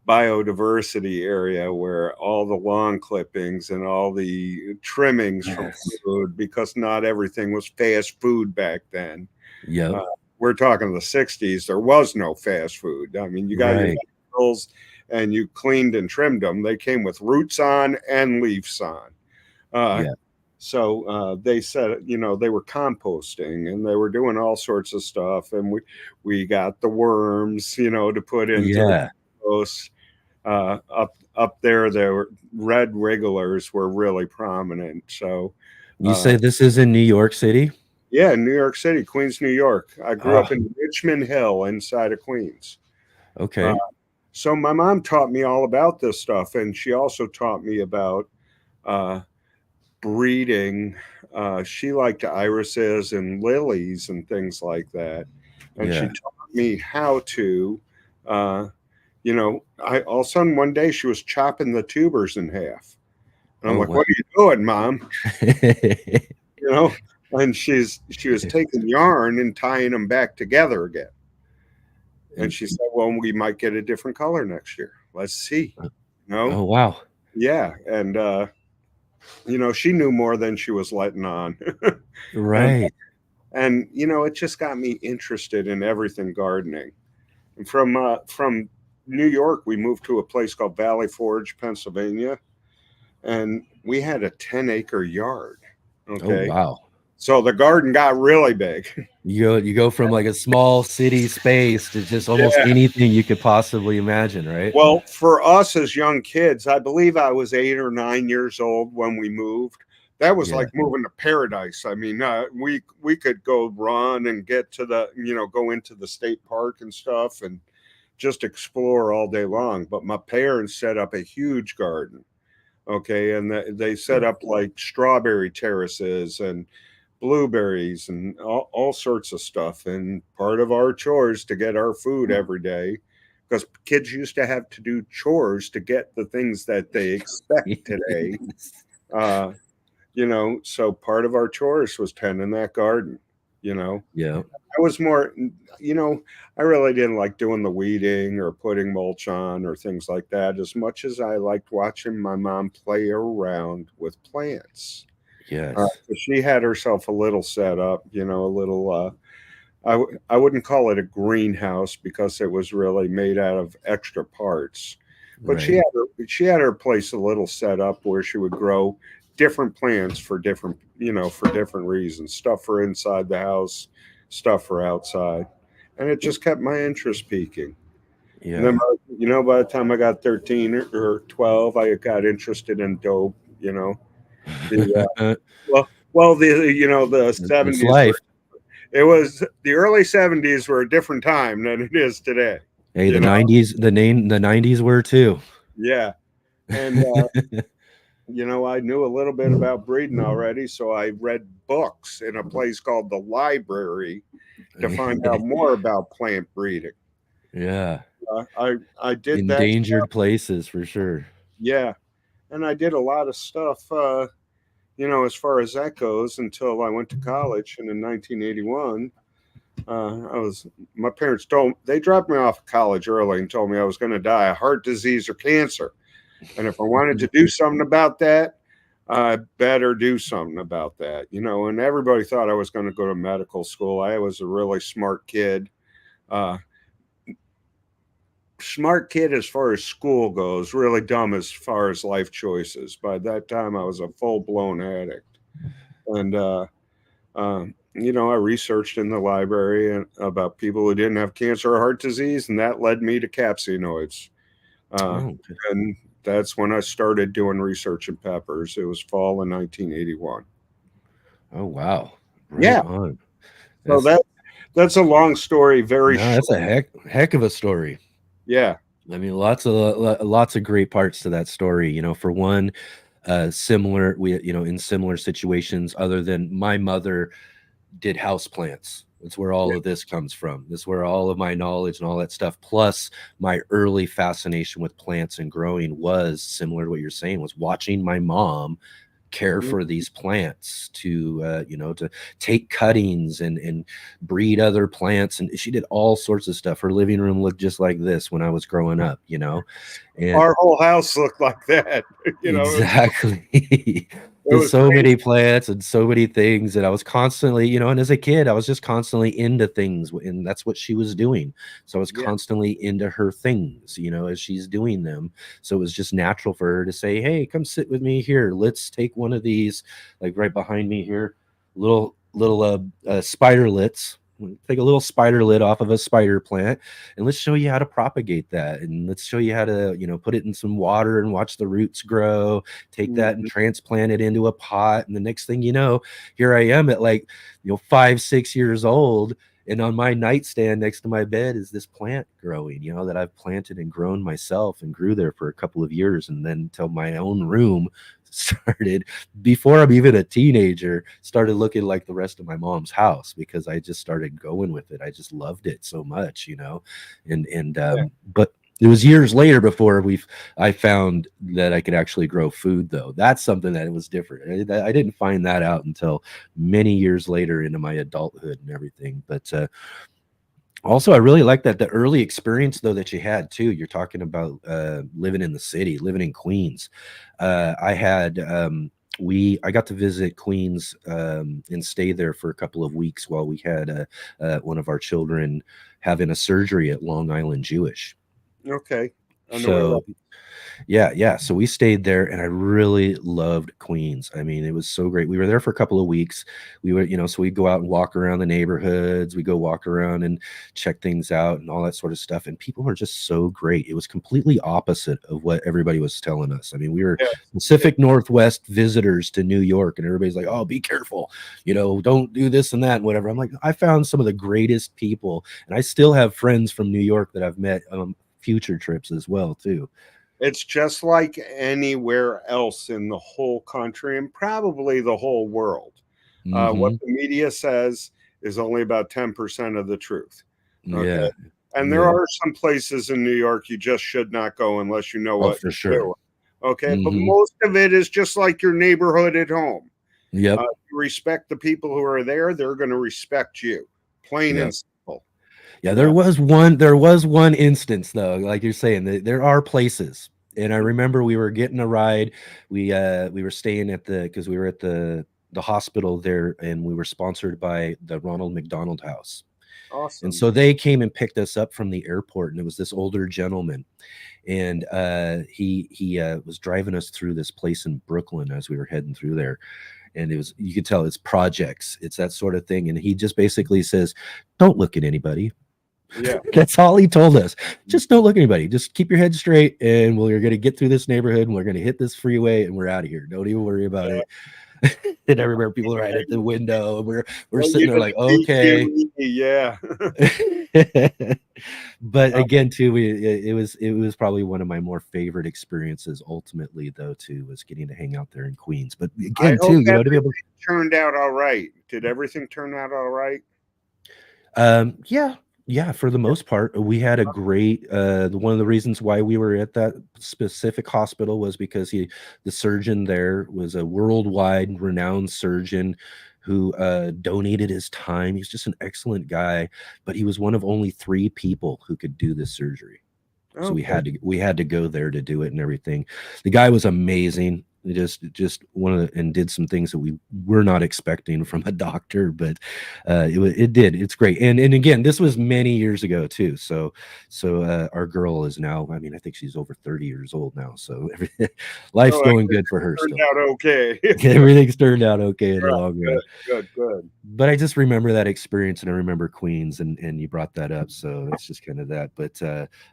biodiversity area where all the lawn clippings and all the trimmings from Yes. food, because not everything was fast food back then. Yep. Uh, we're talking the 60s. There was no fast food. I mean, you got your Right. vegetables and you cleaned and trimmed them. They came with roots on and leaves on. Uh, Yeah. so they said, they were composting and they were doing all sorts of stuff. And we got the worms, to put into the Yeah. compost. Up there, the red regulars were really prominent. So, You say this is in New York City? yeah, New York City, Queens, New York. I grew up Ah, in Richmond Hill, inside of Queens. Uh, okay. so my mom taught me all about this stuff, and she also taught me about uh, breeding. She liked irises and lilies and things like that, and she Yeah. taught me how to. Uh, I all of a sudden one day she was chopping the tubers in half, and I'm Oh, like, wow. "What are you doing, Mom?" You know, and she was taking yarn and tying them back together again. And And she said, "Well, we might get a different color next year. Let's see." You know, oh, wow. yeah, and she knew more than she was letting on, and Right. it just got me interested in everything gardening. And from New York, we moved to a place called Valley Forge, Pennsylvania, and we had a 10-acre yard. Oh, Okay, wow. so the garden got really big. You go from like a small city space to just almost Yeah. anything you could possibly imagine, right? Well, for us as young kids, I believe I was 8 or 9 years old when we moved. That was Yeah. like moving to paradise. I mean, we could go run and get to go into the state park and stuff and just explore all day long. But my parents set up a huge garden. Okay, and they set Yeah. up like strawberry terraces and blueberries and all sorts of stuff. And part of our chores to get our food every day, because kids used to have to do chores to get the things that they expect today. Uh, so part of our chores was tending that garden. You know, Yeah. I was more, I really didn't like doing the weeding or putting mulch on or things like that as much as I liked watching my mom play around with plants. Yes. So she had herself a little setup, a little. I wouldn't call it a greenhouse because it was really made out of extra parts, but Right. she had her place a little set up where she would grow different plants for different reasons. Stuff for inside the house, stuff for outside, and it just kept my interest peaking. And then, Yeah. by the time I got 13 or 12, I got interested in dope. The the It's 70s were life. it was the early 70s were a different time than it is today. Hey, You the know, 90s, the 90s were too. yeah. And I knew a little bit about breeding already, so I read books in a place called the library to find out more about plant breeding. Yeah. I did that, Endangered places for sure. yeah, and I did a lot of stuff. As far as that goes, until I went to college, and in 1981, my parents they dropped me off at college early and told me I was going to die of heart disease or cancer. And if I wanted to do something about that, I better do something about that, and everybody thought I was going to go to medical school. I was a really uh, smart kid as far as school goes, really dumb as far as life choices. By that time, I was a full blown addict. And, I researched in the library about people who didn't have cancer or heart disease, and that led me to capsinoids. Uh, Oh, okay. and that's when I started doing research in peppers. It was fall in 1981. Oh, wow. Right Yeah. on. So That's that's a long story, very no, that's short. a heck of a story. Yeah. I mean, lots of great parts to that story. For one, similar in similar situations, other than my mother did house plants. That's where all of this comes from. That's where all of my knowledge and all that stuff, plus my early fascination with plants and growing, was similar to what you're saying, was watching my mom care Mhm. for these plants, to take cuttings and breed other plants, and she did all sorts of stuff. Her living room looked just like this when I was growing up, and Our whole house looked like that. exactly. It Just was so crazy. many plants and so many things, and I was constantly, and as a kid I was just constantly into things, and that's what she was doing. So I was Yeah. constantly into her things, as she's doing them. So it was just natural for her to say, hey, come sit with me here, let's take one of these, like right behind me here, little spiderlets. take a little spider lid off of a spider plant, and let's show you how to propagate that, and let's show you how to, put it in some water and watch the roots grow, take that and transplant it into a pot. And the next thing you know, here I am at 5-6 years old, and on my nightstand next to my bed is this plant growing, that I've planted and grown myself, and grew there for a couple of years. And then till my own room started, before I'm even a teenager, started looking like the rest of my mom's house, because I just started going with it. I just loved it so much, but it was years later before I found that I could actually grow food, though. That's something that was different. I didn't find that out until many years later into my adulthood and everything. But also, I really like that the early experience, though, that you had too. You're talking about living in the city, living in Queens. I got to visit Queens and stay there for a couple of weeks while we had one of our children having a surgery at Long Island Jewish. Okay. So yeah. So we stayed there, and I really loved Queens. I mean, it was so great. We were there for a couple of weeks. We were, so we'd go out and walk around the neighborhoods. We go walk around and check things out and all that sort of stuff. And people were just so great. It was completely opposite of what everybody was telling us. I mean, we were Pacific Northwest visitors to New York, and everybody's like, "Oh, be careful, don't do this and that and whatever." I'm like, I found some of the greatest people, and I still have friends from New York that I've met future trips as well too. It's just like anywhere else in the whole country, and probably the whole world. What the media says is only about 10% of the truth. Okay. Yeah. And there are some places in New York you just should not go unless you know what for sure. doing. Okay. But most of it is just like your neighborhood at home. Yep. You respect the people who are there, they're going to respect you. Plain and simple. Yeah, there was one instance, though, like you're saying, there are places. And I remember we were getting a ride. We were staying because we were at the hospital there, and we were sponsored by the Ronald McDonald House. Awesome. And so they came and picked us up from the airport, and it was this older gentleman, and he was driving us through this place in Brooklyn as we were heading through there. And you could tell it's projects, it's that sort of thing. And he just basically says, "Don't look at anybody." Yeah. That's all he told us. Just don't look at anybody. Just keep your head straight, and we're going to get through this neighborhood, and we're going to hit this freeway, and we're out of here. Don't even worry about it. And I remember people right at the window, and we're sitting there like, okay. Yeah. But again, too, it was probably one of my more favorite experiences ultimately, though, too, was getting to hang out there in Queens. But again, too, to be able to turned out all right. Did everything turn out all right? Yeah, for the most part, we had a great. One of the reasons why we were at that specific hospital was because the surgeon there was a worldwide renowned surgeon who donated his time. He's just an excellent guy, but he was one of only 3 people who could do this surgery. So we had to go there to do it and everything. The guy was amazing. Just and did some things that we were not expecting from a doctor, but it's great. And again, this was many years ago too. So our girl is now, I mean, I think she's over 30 years old now. So life's going good for her. Turned out okay. Everything's turned out okay in the long run. Good. But I just remember that experience, and I remember Queens, and you brought that up. So it's just kind of that. But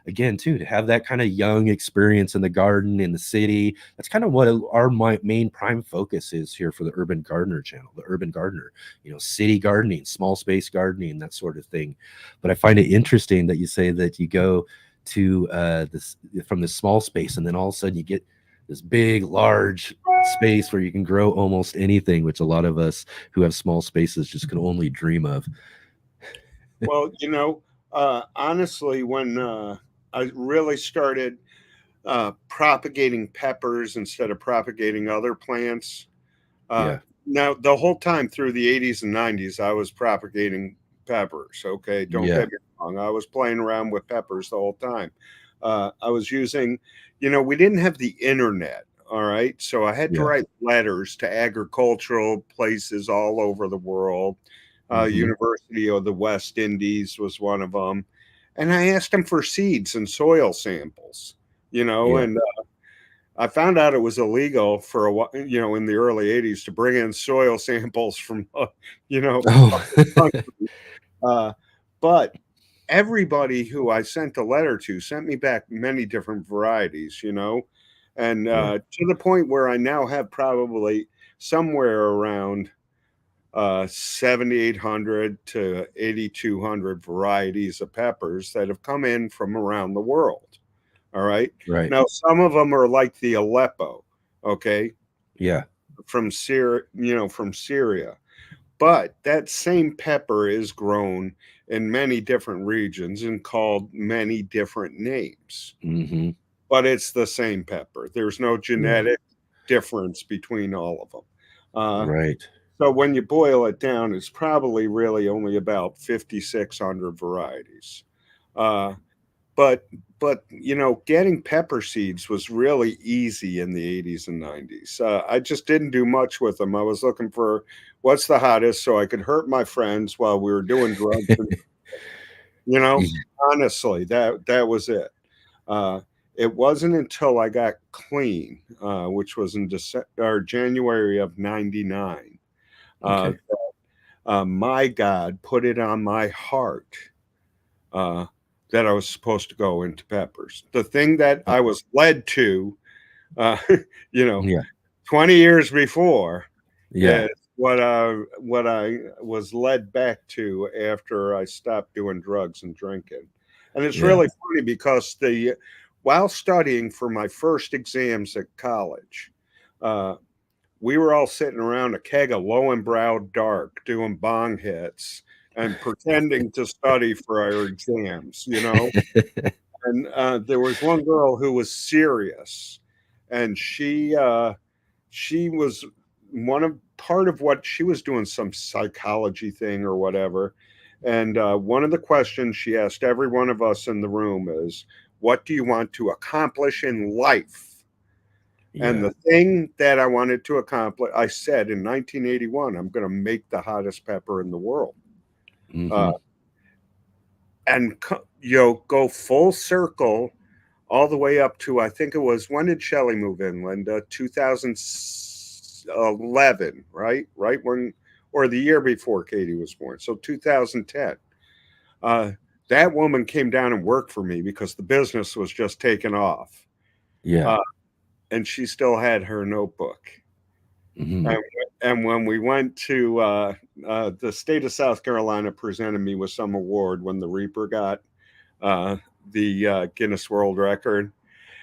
again, too, to have that kind of young experience in the garden, in the city, that's kind of what our main prime focus is here for the Urban Gardener channel, the Urban Gardener, city gardening, small space gardening, that sort of thing. But I find it interesting that you say that you go to this from this small space, and then all of a sudden you get this big, large space where you can grow almost anything, which a lot of us who have small spaces just can only dream of. Well, honestly, when I really started propagating peppers instead of propagating other plants. Now, the whole time through the 80s and 90s, I was propagating peppers. Okay. Don't get me wrong. I was playing around with peppers the whole time. I was using, we didn't have the internet. All right. So I had to write letters to agricultural places all over the world. University of the West Indies was one of them. And I asked them for seeds and soil samples. And I found out it was illegal for a while, in the early 80s to bring in soil samples from, But everybody who I sent a letter to sent me back many different varieties, and to the point where I now have probably somewhere around 7,800 to 8,200 varieties of peppers that have come in from around the world. All right. Right. Now, some of them are like the Aleppo, okay, Yeah. from Syria. But that same pepper is grown in many different regions and called many different names. Mm-hmm. But it's the same pepper. There's no genetic difference between all of them. Right. So when you boil it down, it's probably really only about 5,600 varieties. Uh, but getting pepper seeds was really easy in the 80s and 90s. I just didn't do much with them. I was looking for what's the hottest so I could hurt my friends while we were doing drugs. Honestly, that was it. It wasn't until I got clean, which was in January of '99. Okay. My God put it on my heart that I was supposed to go into peppers. The thing that I was led to, Yeah. 20 years before, Yeah. is what I was led back to after I stopped doing drugs and drinking. And it's Yeah. really funny because while studying for my first exams at college, we were all sitting around a keg of Lowenbrow Dark doing bong hits and pretending to study for our exams, And there was one girl who was serious, and she was part of what she was doing, some psychology thing or whatever. And one of the questions she asked every one of us in the room is, "What do you want to accomplish in life?" And the thing that I wanted to accomplish, I said in 1981, I'm going to make the hottest pepper in the world. Mm-hmm. And go full circle all the way up to, I think it was, when did Shelley move in, Linda? 2011, right? Right when, or the year before Katie was born. So 2010. That woman came down and worked for me because the business was just taking off. Yeah. And she still had her notebook. Mm-hmm. And when we went to the state of South Carolina presented me with some award when the Reaper got the Guinness World Record.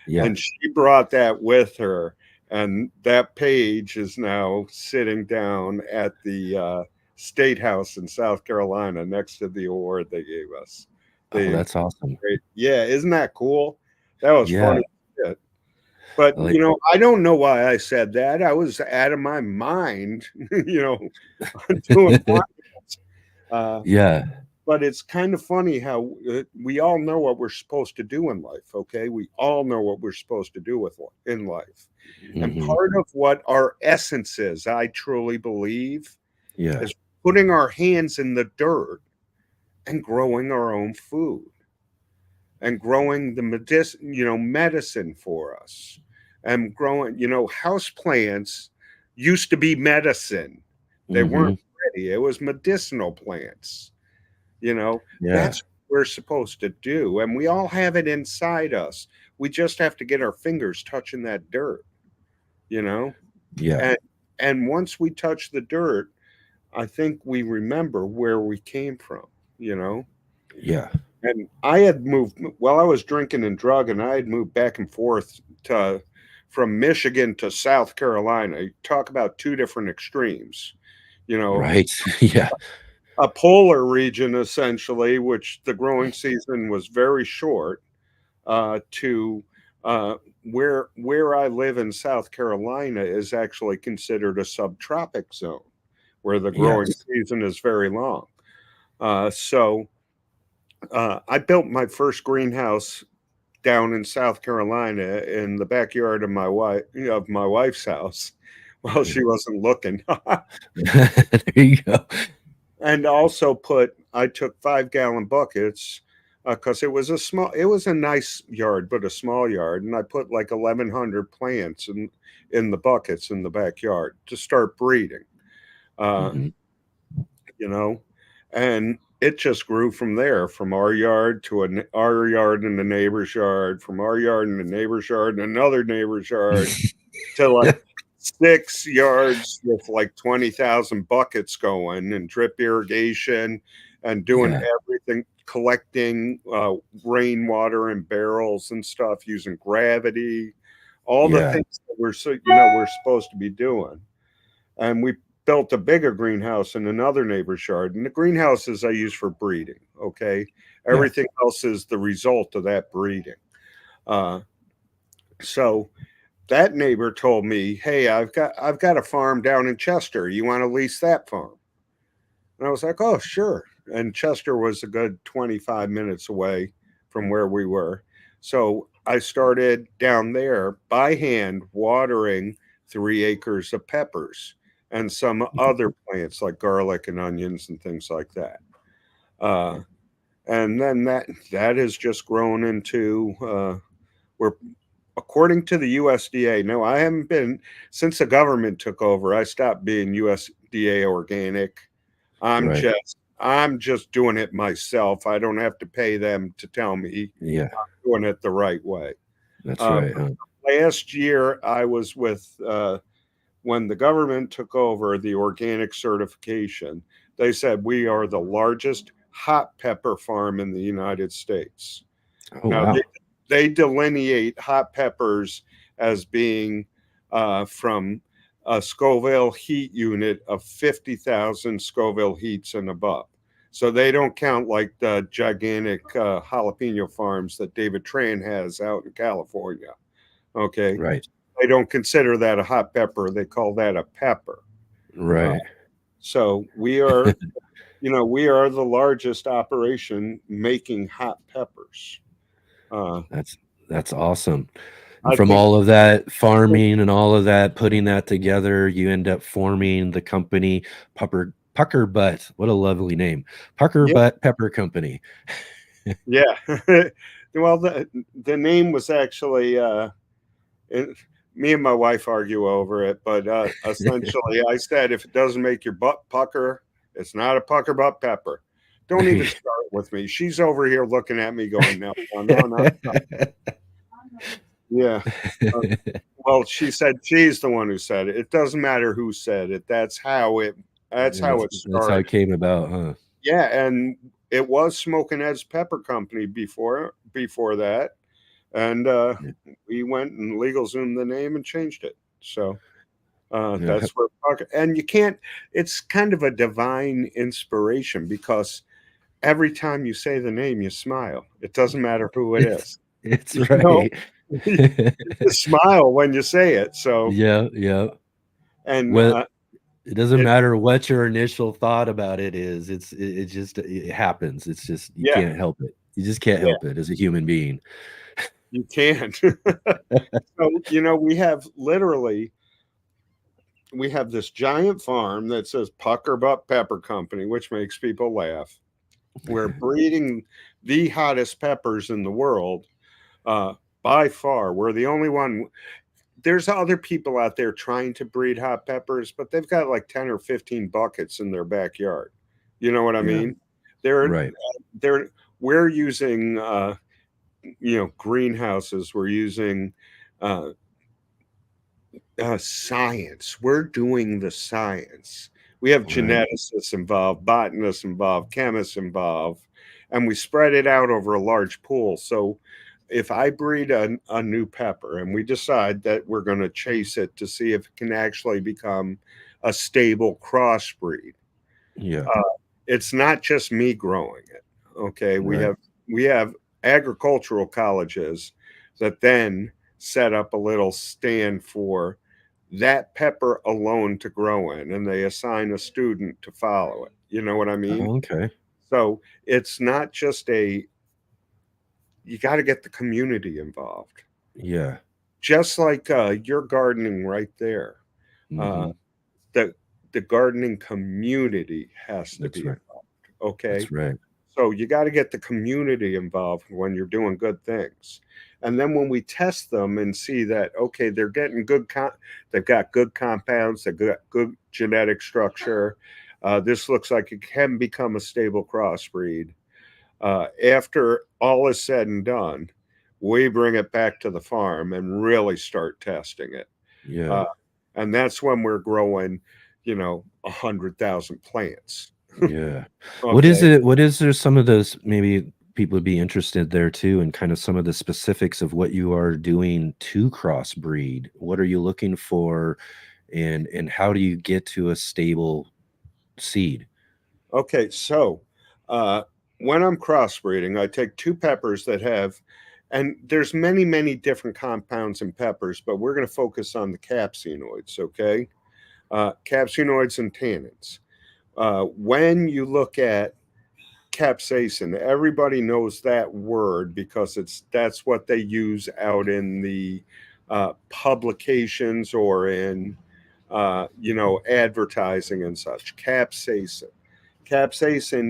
Yeah. And she brought that with her. And that page is now sitting down at the State House in South Carolina next to the award they gave us. Oh, that's awesome. Yeah, isn't that cool? That was funny shit. But, I don't know why I said that. I was out of my mind, doing yeah. But it's kind of funny how we all know what we're supposed to do in life, okay? We all know what we're supposed to do in life. Mm-hmm. And part of what our essence is, I truly believe, Yeah. is putting our hands in the dirt and growing our own food and growing the medicine for us. And growing, house plants used to be medicine. They weren't ready. It was medicinal plants. That's what we're supposed to do. And we all have it inside us. We just have to get our fingers touching that dirt, Yeah. And once we touch the dirt, I think we remember where we came from, Yeah. And I had moved, while I was drinking and drugging, I had moved back and forth from Michigan to South Carolina. You talk about two different extremes, Right. Yeah. a polar region, essentially, which the growing season was very short, to where I live in South Carolina is actually considered a subtropic zone, where the growing season is very long. So I built my first greenhouse down in South Carolina in the backyard of my wife's house while she wasn't looking. There you go. And also I took 5-gallon buckets because it was a nice yard, but a small yard. And I put like 1,100 plants in the buckets in the backyard to start breeding, Mm-hmm. and it just grew from there, from our yard to our yard and the neighbor's yard, from our yard and the neighbor's yard and another neighbor's yard to like 6 yards with like 20,000 buckets going and drip irrigation and doing Yeah. everything, collecting rainwater in barrels and stuff, using gravity, all the Yeah. things that we're supposed to be doing. And we built a bigger greenhouse in another neighbor's yard. And the greenhouses I use for breeding. Okay. Everything else is the result of that breeding. So that neighbor told me, "Hey, I've got a farm down in Chester. You want to lease that farm?" And I was like, "Oh, sure." And Chester was a good 25 minutes away from where we were. So I started down there by hand watering 3 acres of peppers and some other plants like garlic and onions and things like that. And then that has just grown into we're according to the USDA. No, I haven't been since the government took over. I stopped being USDA organic. I'm Right. just doing it myself. I don't have to pay them to tell me Yeah. I'm doing it the right way. That's right. Huh? Last year, I was with when the government took over the organic certification. They said we are the largest hot pepper farm in the United States. Oh, Now wow. they delineate hot peppers as being from a Scoville heat unit of 50,000 Scoville heats and above. So they don't count like the gigantic jalapeno farms that David Tran has out in California. Okay. Right. They don't consider that a hot pepper. They call that a pepper. Right. So we are, we are the largest operation making hot peppers. That's awesome. And I from think all of that farming and all of that, putting that together, you end up forming the company PuckerButt. What a lovely name. PuckerButt Pepper Company. Yeah. Well, the name was actually me and my wife argue over it, but essentially I said if it doesn't make your butt pucker, it's not a PuckerButt pepper. Don't even start with me. She's over here looking at me going, no. Yeah. Well, she said she's the one who said it. It doesn't matter who said it. That's how it started. That's how it came about, huh? Yeah, and it was Smokin Ed's Pepper Company before that. And we went and LegalZoomed the name and changed it. So that's where and you can't. It's kind of a divine inspiration because every time you say the name, you smile. It doesn't matter who it is. It's right. You smile when you say it. So yeah. And well, it doesn't matter what your initial thought about it is. It just happens. It's just you can't help it. You just can't help it as a human being. You can't. So we have this giant farm that says PuckerButt Pepper Company, which makes people laugh. We're breeding the hottest peppers in the world. By far, we're the only one. There's other people out there trying to breed hot peppers, but they've got like 10 or 15 buckets in their backyard. You know what I mean? Right. We're using greenhouses. We're using science. We're doing the science. We have geneticists involved, botanists involved, chemists involved, and we spread it out over a large pool. So if I breed a new pepper and we decide that we're going to chase it to see if it can actually become a stable crossbreed, it's not just me growing it. Okay, we have agricultural colleges that then set up a little stand for that pepper alone to grow in, and they assign a student to follow it. You know what I mean? Okay. So it's not just you got to get the community involved. Yeah. Just like your gardening right there. The gardening community has to be involved. Okay. That's right. So you got to get the community involved when you're doing good things. And then when we test them and see that, okay, they're getting they've got good compounds, they've got good genetic structure, This looks like it can become a stable crossbreed. After all is said and done, we bring it back to the farm and really start testing it. Yeah. And that's when we're growing, 100,000 plants. Yeah. What is Okay. it? What is there some of those maybe people would be interested there too, and kind of some of the specifics of what you are doing to crossbreed? What are you looking for, and how do you get to a stable seed? Okay. So uh, when I'm crossbreeding, I take two peppers that have, and there's many, many different compounds in peppers, but we're going to focus on the capsinoids. Okay. Capsinoids and tannins. When you look at capsaicin, everybody knows that word because that's what they use out in the publications or in advertising and such. Capsaicin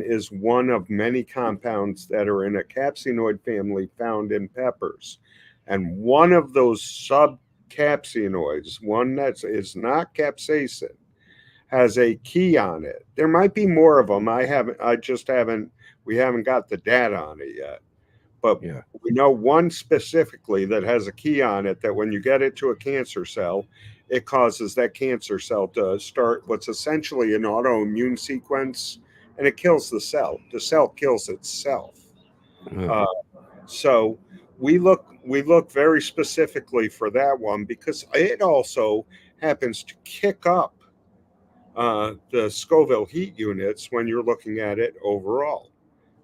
is one of many compounds that are in a capsinoid family found in peppers, and one of those subcapsinoids, one that is not capsaicin, has a key on it. There might be more of them. We haven't got the data on it yet. But Yeah. we know one specifically that has a key on it that when you get it to a cancer cell, it causes that cancer cell to start what's essentially an autoimmune sequence, and it kills the cell. The cell kills itself. Oh, Uh, so we look very specifically for that one because it also happens to kick up the Scoville heat units when you're looking at it overall.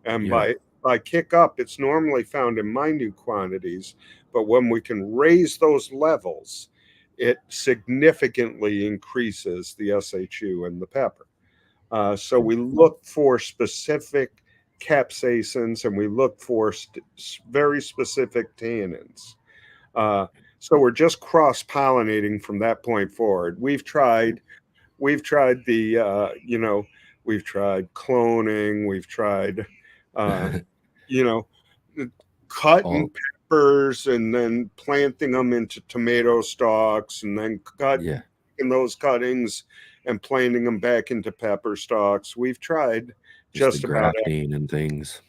And yeah. by kick up, it's normally found in minute quantities, but when we can raise those levels, it significantly increases the SHU in the pepper. So we look for specific capsaicins and we look for very specific tannins. Uh, so we're just cross pollinating from that point forward. We've tried we've tried cloning, we've tried you know cutting All. peppers and then planting them into tomato stalks and then cutting Yeah. those cuttings and planting them back into pepper stalks. Just the Just about grafting and things.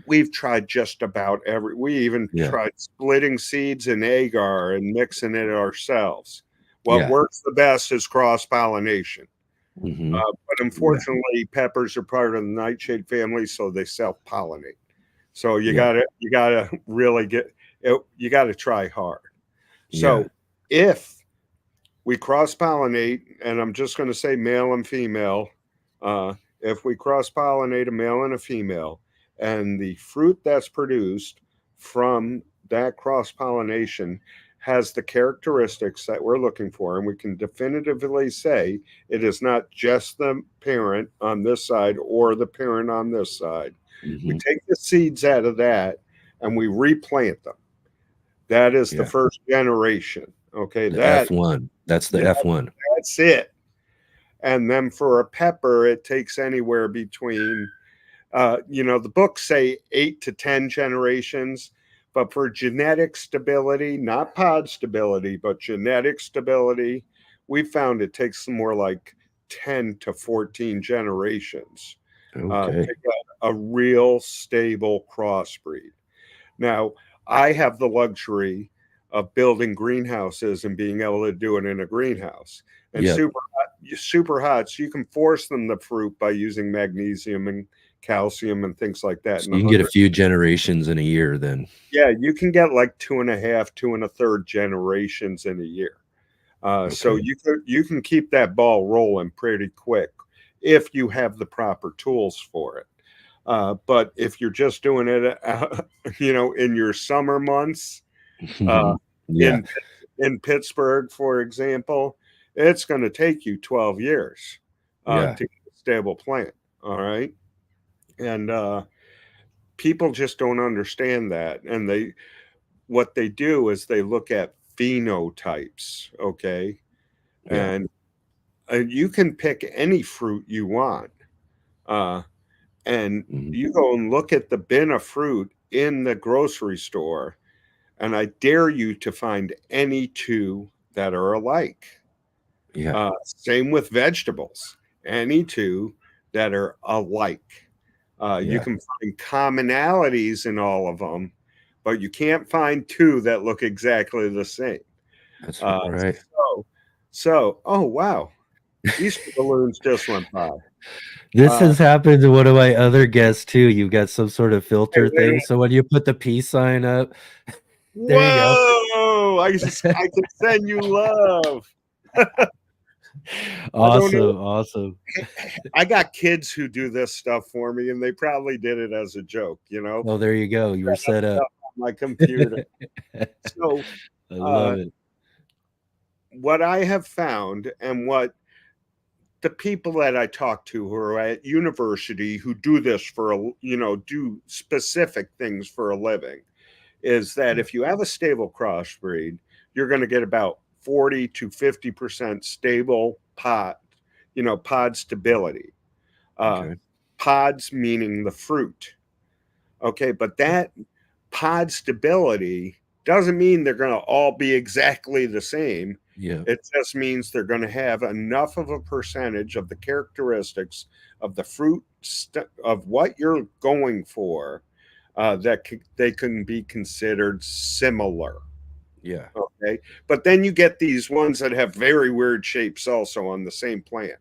we've tried just about every we even Yeah. tried splitting seeds in agar and mixing it ourselves. What Yeah. works the best is cross pollination. Hmm. But Yeah. unfortunately, peppers are part of the nightshade family, so they self-pollinate. So you Yeah. gotta really you gotta try hard. Yeah. So if we cross pollinate, and I'm just going to say male and female, if we cross pollinate a male and a female, and the fruit that's produced from that cross pollination has the characteristics that we're looking for, and we can definitively say it is not just the parent on this side or the parent on this side. We Hmm. take the seeds out of that and we replant them. That is the Yeah. first generation. Okay, The F1. That's the yeah, F1. that's it. And then for a pepper, it takes anywhere between, the books say 8 to 10 generations, but for genetic stability, not pod stability, but genetic stability, we found it takes more like 10 to 14 generations to Okay. get a real stable crossbreed. Now, I have the luxury of building greenhouses and being able to do it in a greenhouse. And Yep. super hots, you can force them to fruit by using magnesium and calcium and things like that So in you can get a 100. few generations in a year then. Yeah, you can get like 2.5, 2 1/3 generations in a year. So Okay. you can keep that ball rolling pretty quick if you have the proper tools for it. But if you're just doing it, in your summer months, uh, Yeah. in Pittsburgh, for example, it's going to take you 12 years Yeah. to get a stable plant. All right, and people just don't understand that, and what they do is they look at phenotypes. Okay, Yeah. and you can pick any fruit you want. Uh, and Mhm. you go and look at the bin of fruit in the grocery store, and I dare you to find any two that are alike. Yeah. Same with vegetables. any two that are alike. You Yeah. can find commonalities in all of them, but you can't find two that look exactly the same. That's Uh, right. oh wow, Easter balloons just went by. This Uh, has happened to one of my other guests too. You've got some sort of hey, filter wait a thing. minute. So when you put the peace sign up, there you go. Whoa! I can send you love. I don't know. Awesome. I got kids who do this stuff for me, and they probably did it as a joke, you know. Well, there you go. You were set up. Stuff on my computer. So, I uh, love it. what I have found, and what the people that I talk to who are at university who do this for do specific things for a living, is that if you have a stable crossbreed, you're going to get about 40 to 50% stable pod stability. Okay. Pods meaning the fruit. Okay, but that pod stability doesn't mean they're going to all be exactly the same. Yeah. It just means they're going to have enough of a percentage of the characteristics of the fruit of what you're going for that they can be considered similar. Yeah. Okay, but then you get these ones that have very weird shapes also on the same plant.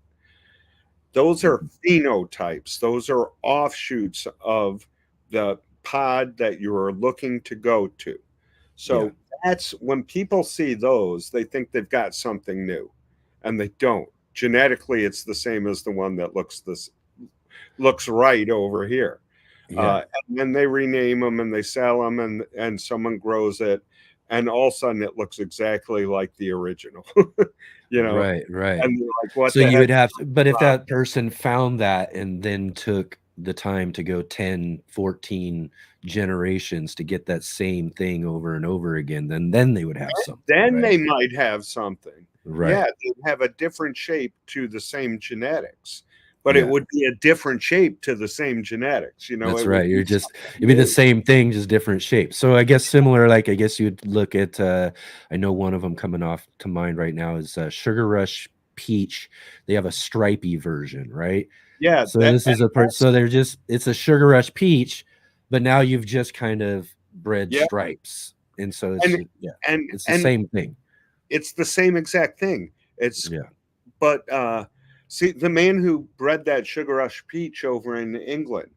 Those are phenotypes. Those are offshoots of the pod that you are looking to go to. So that's when people see those, they think they've got something new, and they don't. Genetically, it's the same as the one that looks right over here. Yeah. And then they rename them and they sell them, and someone grows it, and all of a sudden it looks exactly like the original. Right. And they're like, what So the you heck? would have to, but if that person found that and then took the time to go 10, 14 generations to get that same thing over and over again, then they would have something. Then right? they might have something. Right. Yeah, they have a different shape to the same genetics, but it Yeah. would be a different shape to the same genetics. That's it right. would You're be just something it'd be the new. same thing, just different shapes. So I guess similar, like I guess you'd look at I know one of them coming off to mind right now is Sugar Rush Peach. They have a stripy version, right? Yeah, So this is so they're just it's a Sugar Rush Peach, but now you've just kind of bred yeah, stripes. And so it's and yeah, and it's the and same thing. it's the same exact thing. Yeah. But see, the man who bred that Sugar Rush Peach over in England,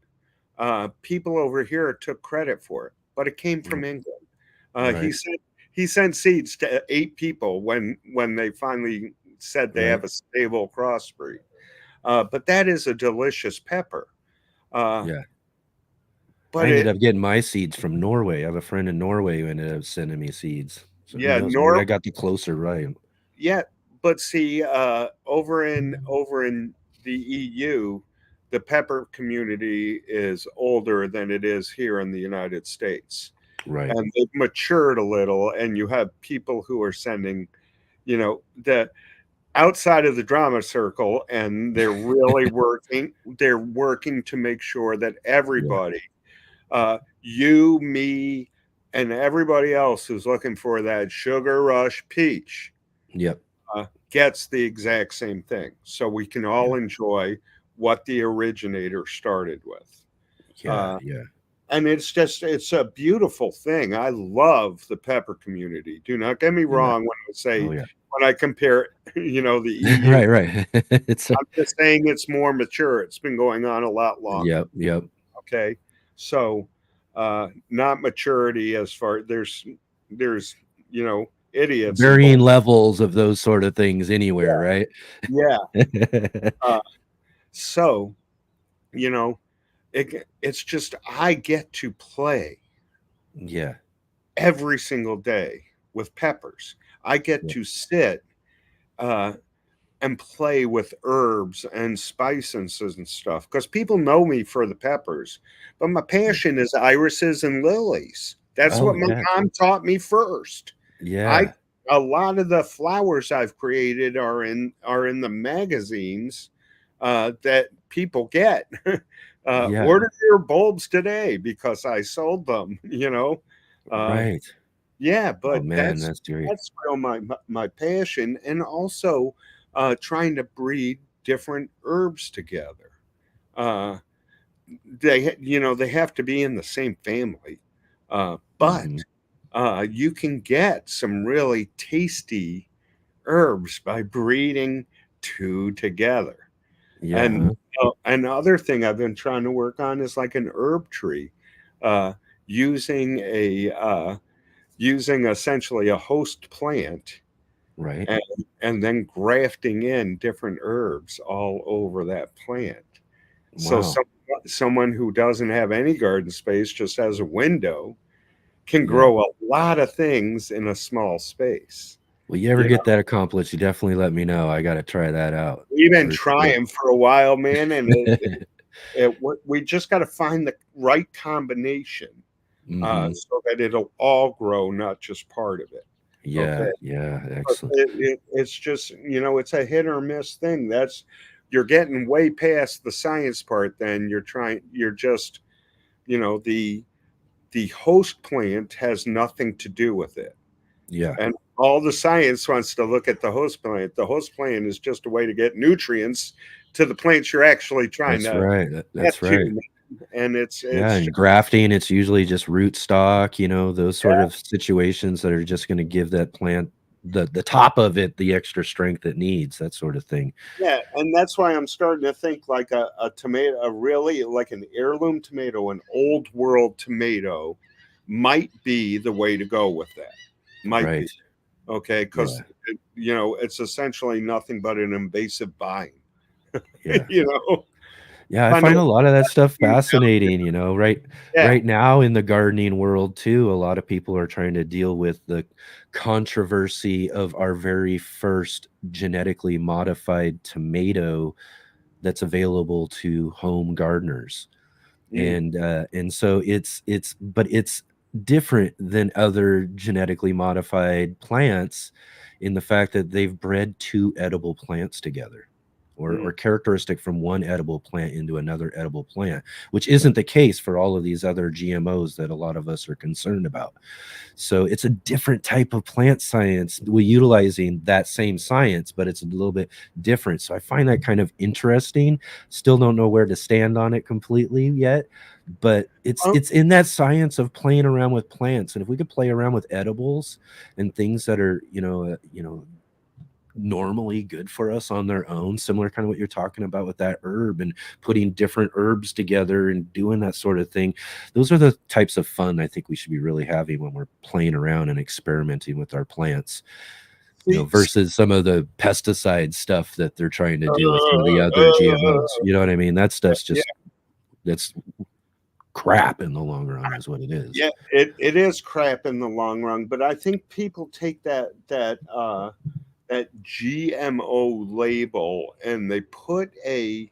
people over here took credit for it, but it came from England. Right. He sent seeds to 8 people when they finally said they Right. have a stable crossbreed. But that is a delicious pepper. Yeah. But I ended up getting my seeds from Norway. I have a friend in Norway who ended up sending me seeds. So who yeah, knows? Maybe I got the closer right. yeah, but see, over in the EU, the pepper community is older than it is here in the United States. Right. And they've matured a little, and you have people who are sending, the outside of the drama circle, and they're really working. They're working to make sure that everybody, you, me, and everybody else who's looking for that Sugar Rush Peach, Yep. gets the exact same thing. So we can all enjoy what the originator started with. Yeah. And it's a beautiful thing. I love the pepper community. Do not get me wrong when I say, when I compare, the EU. Right. It's I'm just saying it's more mature. It's been going on a lot longer. Yep. Okay. So, not maturity as far there's, idiots Varying involved. levels of those sort of things anywhere, right? Yeah. So, it's just I get to play Yeah. every single day with peppers. I get to sit and play with herbs and spices and stuff because people know me for the peppers, but my passion is irises and lilies. That's what my mom taught me first. Yeah. A lot of the flowers I've created are in the magazines that people get. Order your bulbs today because I sold them. Right. Yeah, but Oh man, that's great. that's real my passion, and also trying to breed different herbs together. They have to be in the same family, but you can get some really tasty herbs by breeding two together. Yeah. And another thing I've been trying to work on is like an herb tree, uh, using using essentially a host plant, Right. and then grafting in different herbs all over that plant. So Wow. someone who doesn't have any garden space, just has a window, can Yeah. grow a lot of things in a small space. Well, you ever You get that accomplished, you definitely let me know. I got to try that out. We've been For sure. trying for a while, man, and we just got to find the right combination, so that it'll all grow, not just part of it. Yeah. Okay. Yeah. But Excellent. it's just, it's a hit or miss thing. You're getting way past the science part. Then you're just, the host plant has nothing to do with it. Yeah. And all the science wants to look at the host plant. The host plant is just a way to get nutrients to the plants you're actually trying That's to right. That's get right. to. And it's And grafting, it's usually just root stock, those sort of situations that are just going to give that plant the top of it the extra strength it needs, that sort of thing. Yeah, and that's why I'm starting to think like a tomato, really like an heirloom tomato, an old world tomato might be the way to go with that. Might be. Right. Okay, because it's essentially nothing but an invasive vine. Yeah. Yeah, I Find find a- a lot of that stuff fascinating, right Yeah. right now in the gardening world too. A lot of people are trying to deal with the controversy of our very first genetically modified tomato that's available to home gardeners. And so but it's different than other genetically modified plants in the fact that they've bred two edible plants together, or characteristic from one edible plant into another edible plant, which isn't the case for all of these other GMOs that a lot of us are concerned about. So it's a different type of plant science. We're utilizing that same science, but it's a little bit different. So I find that kind of interesting. Still don't know where to stand on it completely yet, but it's in that science of playing around with plants. And if we could play around with edibles and things that are, normally good for us on their own, similar kind of what you're talking about with that herb and putting different herbs together and doing that sort of thing, those are the types of fun I think we should be really having when we're playing around and experimenting with our plants, versus some of the pesticide stuff that they're trying to do with some of the other GMOs. You know what I mean? That stuff's just that's crap in the long run is what it is. Yeah, it is crap in the long run, but I think people take that GMO label and they put a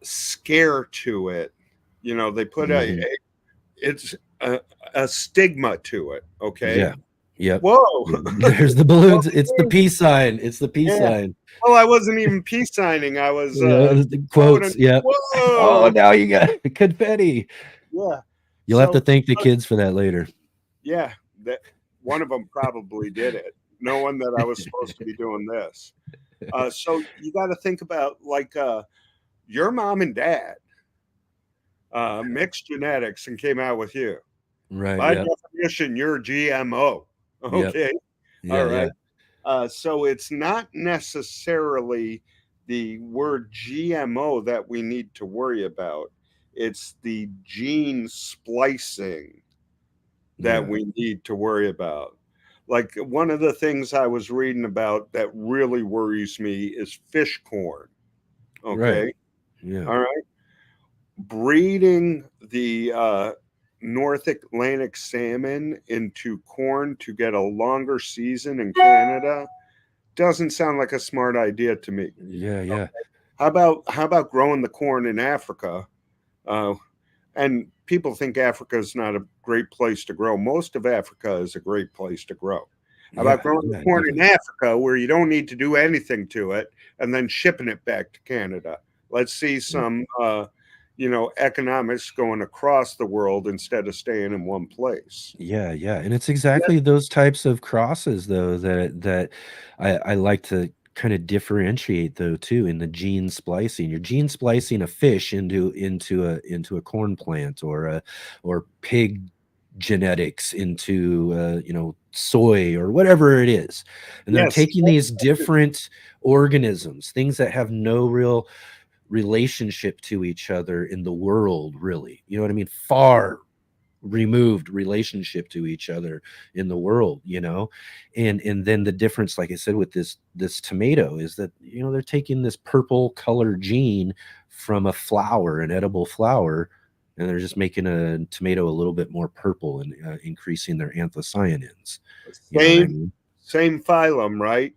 scare to it. They put it's a stigma to it. Okay. Yeah. Yep. Whoa. There's the balloons. It's the peace sign. It's the peace sign. Well, I wasn't even peace signing. I was the quotes. Yeah. Whoa. Oh, now you got confetti. Yeah. You'll have to thank the kids for that later. Yeah, that one of them probably did it, knowing that I was supposed to be doing this. So you got to think about like your mom and dad mixed genetics and came out with you. Right. By definition, you're GMO. Okay. Yep. Yeah, all right. So it's not necessarily the word GMO that we need to worry about. It's the gene splicing that we need to worry about. Like one of the things I was reading about that really worries me is fish corn. Okay. Right. Yeah. All right. Breeding the North Atlantic salmon into corn to get a longer season in Canada doesn't sound like a smart idea to me. Yeah. Yeah. Okay. How about growing the corn in Africa? And people think Africa is not a great place to grow. Most of Africa is a great place to grow. How about growing the corn in Africa where you don't need to do anything to it and then shipping it back to Canada? Let's see some, economics going across the world instead of staying in one place. Yeah. Yeah. And it's exactly those types of crosses, though, that I like to kind of differentiate though too in the gene splicing. You're gene splicing a fish into a corn plant, or pig genetics into soy or whatever it is, and they're Yes. taking these different organisms, things that have no real relationship to each other in the world, really, you know what I mean, far removed relationship to each other in the world, and then the difference, like I said, with this tomato is that they're taking this purple color gene from a flower, an edible flower, and they're just making a tomato a little bit more purple and increasing their anthocyanins. You know what I mean? Same phylum, right?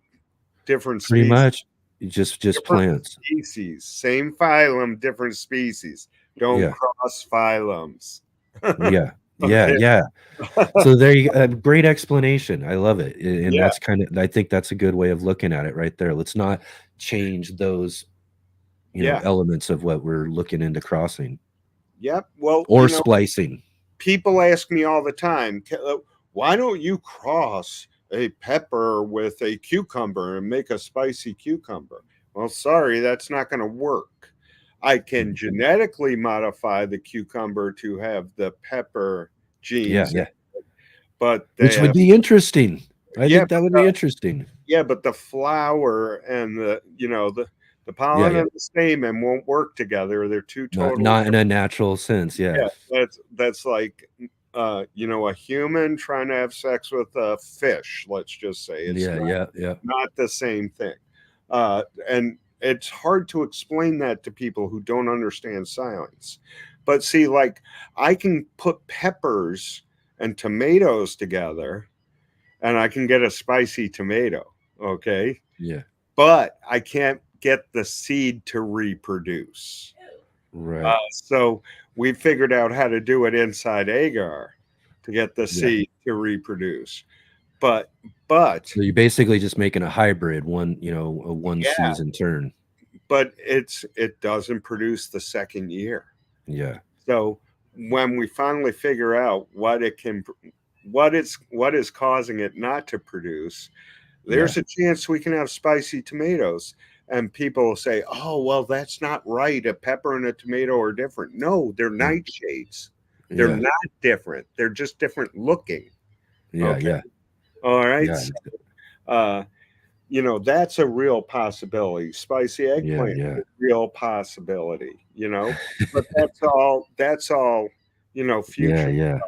Different Pretty species. much, just Different plants. species, same phylum, different species. Don't Yeah. cross phylums. Yeah. Okay. Yeah. So there you go. Great explanation. I love it. And Yeah. that's I think that's a good way of looking at it right there. Let's not change those, Yeah. elements of what we're looking into crossing Yep. Well, or splicing. people ask me all the time, why don't you cross a pepper with a cucumber and make a spicy cucumber? Well, sorry, that's not going to work. I can genetically modify the cucumber to have the pepper genes. Yeah. But Which would be interesting. I think that would be but interesting. the flower and the pollen and the stamen won't work together. They're two totally not in a natural sense. Yeah. that's like a human trying to have sex with a fish. Let's just say it's not the same thing. And it's hard to explain that to people who don't understand science. But see, like, I can put peppers and tomatoes together and I can get a spicy tomato. Okay. Yeah. But I can't get the seed to reproduce. Right. So we figured out how to do it inside agar to get the seed to reproduce. But so you're basically just making a hybrid, one season turn. But it doesn't produce the second year. Yeah. So when we finally figure out what is causing it not to produce, there's a chance we can have spicy tomatoes. And people will say, oh, well, that's not right. A pepper and a tomato are different. No, they're nightshades. They're not different. They're just different looking. Yeah. All right. So, that's a real possibility. Spicy eggplant is a real possibility, but that's all, future. Yeah.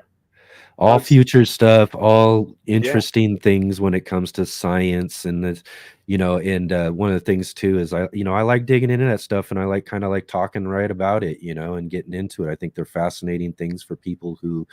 All future stuff, all interesting things when it comes to science and this, and one of the things too is I like digging into that stuff, and I like kind of like talking right about it, and getting into it. I think they're fascinating things for people who,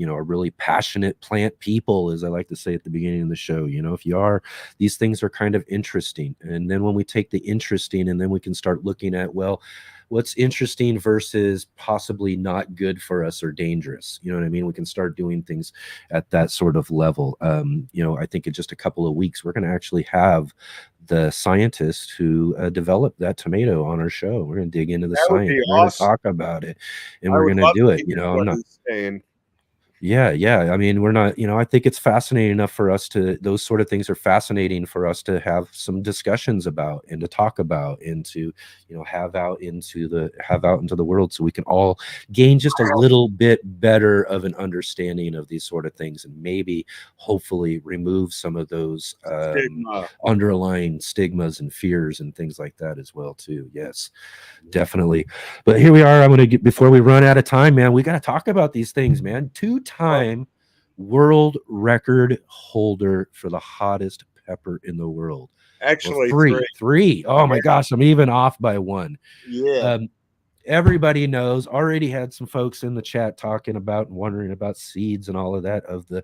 are really passionate plant people, as I like to say at the beginning of the show. If you are, these things are kind of interesting. And then when we take the interesting and then we can start looking at, well, what's interesting versus possibly not good for us or dangerous. You know what I mean? We can start doing things at that sort of level. I think in just a couple of weeks, we're going to actually have the scientist who developed that tomato on our show. We're going to dig into the science. We're going to talk about it, and we're going to do it. I'm not saying. Yeah. I mean, we're not, I think it's fascinating enough for us to, those sort of things are fascinating for us to have some discussions about and to talk about and to, have out into the world, so we can all gain just a little bit better of an understanding of these sort of things, and maybe hopefully remove some of those underlying stigmas and fears and things like that as well too. Yes, definitely. But here we are. I'm going to get, before we run out of time, man, we got to talk about these things, man. Two-time world record holder for the hottest pepper in the world. Actually, three. Oh my gosh, I'm even off by one. Yeah. Everybody knows, already had some folks in the chat talking about and wondering about seeds and all of that. Of the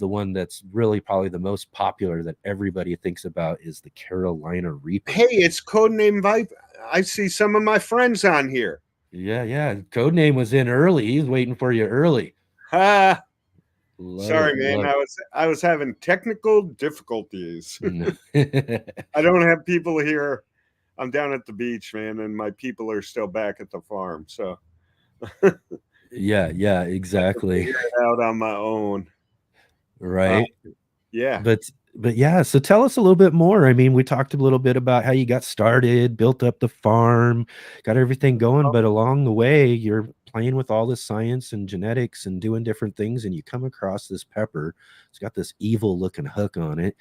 one that's really probably the most popular that everybody thinks about is the Carolina Reaper. Hey, it's codename Viper. I see some of my friends on here. Yeah. Codename was in early. He's waiting for you early. Sorry, man. I was having technical difficulties. I don't have people here. I'm down at the beach, man, and my people are still back at the farm. So yeah, exactly. I figure it out on my own. Right. Yeah. But But yeah, so tell us a little bit more. I mean, we talked a little bit about how you got started, built up the farm, got everything going, but along the way, you're playing with all this science and genetics and doing different things, and you come across this pepper. It's got this evil looking hook on it,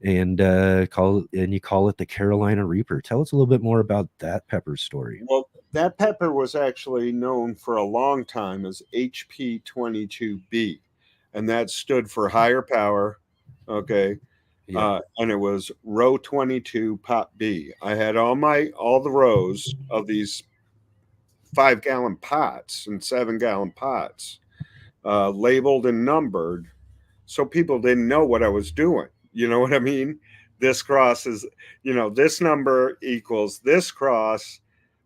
and you call it the Carolina Reaper. Tell us a little bit more about that pepper story. Well, that pepper was actually known for a long time as HP22B, and that stood for higher power. Okay. Yeah. And it was row 22 pot B. I had all the rows of these 5-gallon pots and 7-gallon pots labeled and numbered, so people didn't know what I was doing. You know what I mean? This cross is, this number equals this cross,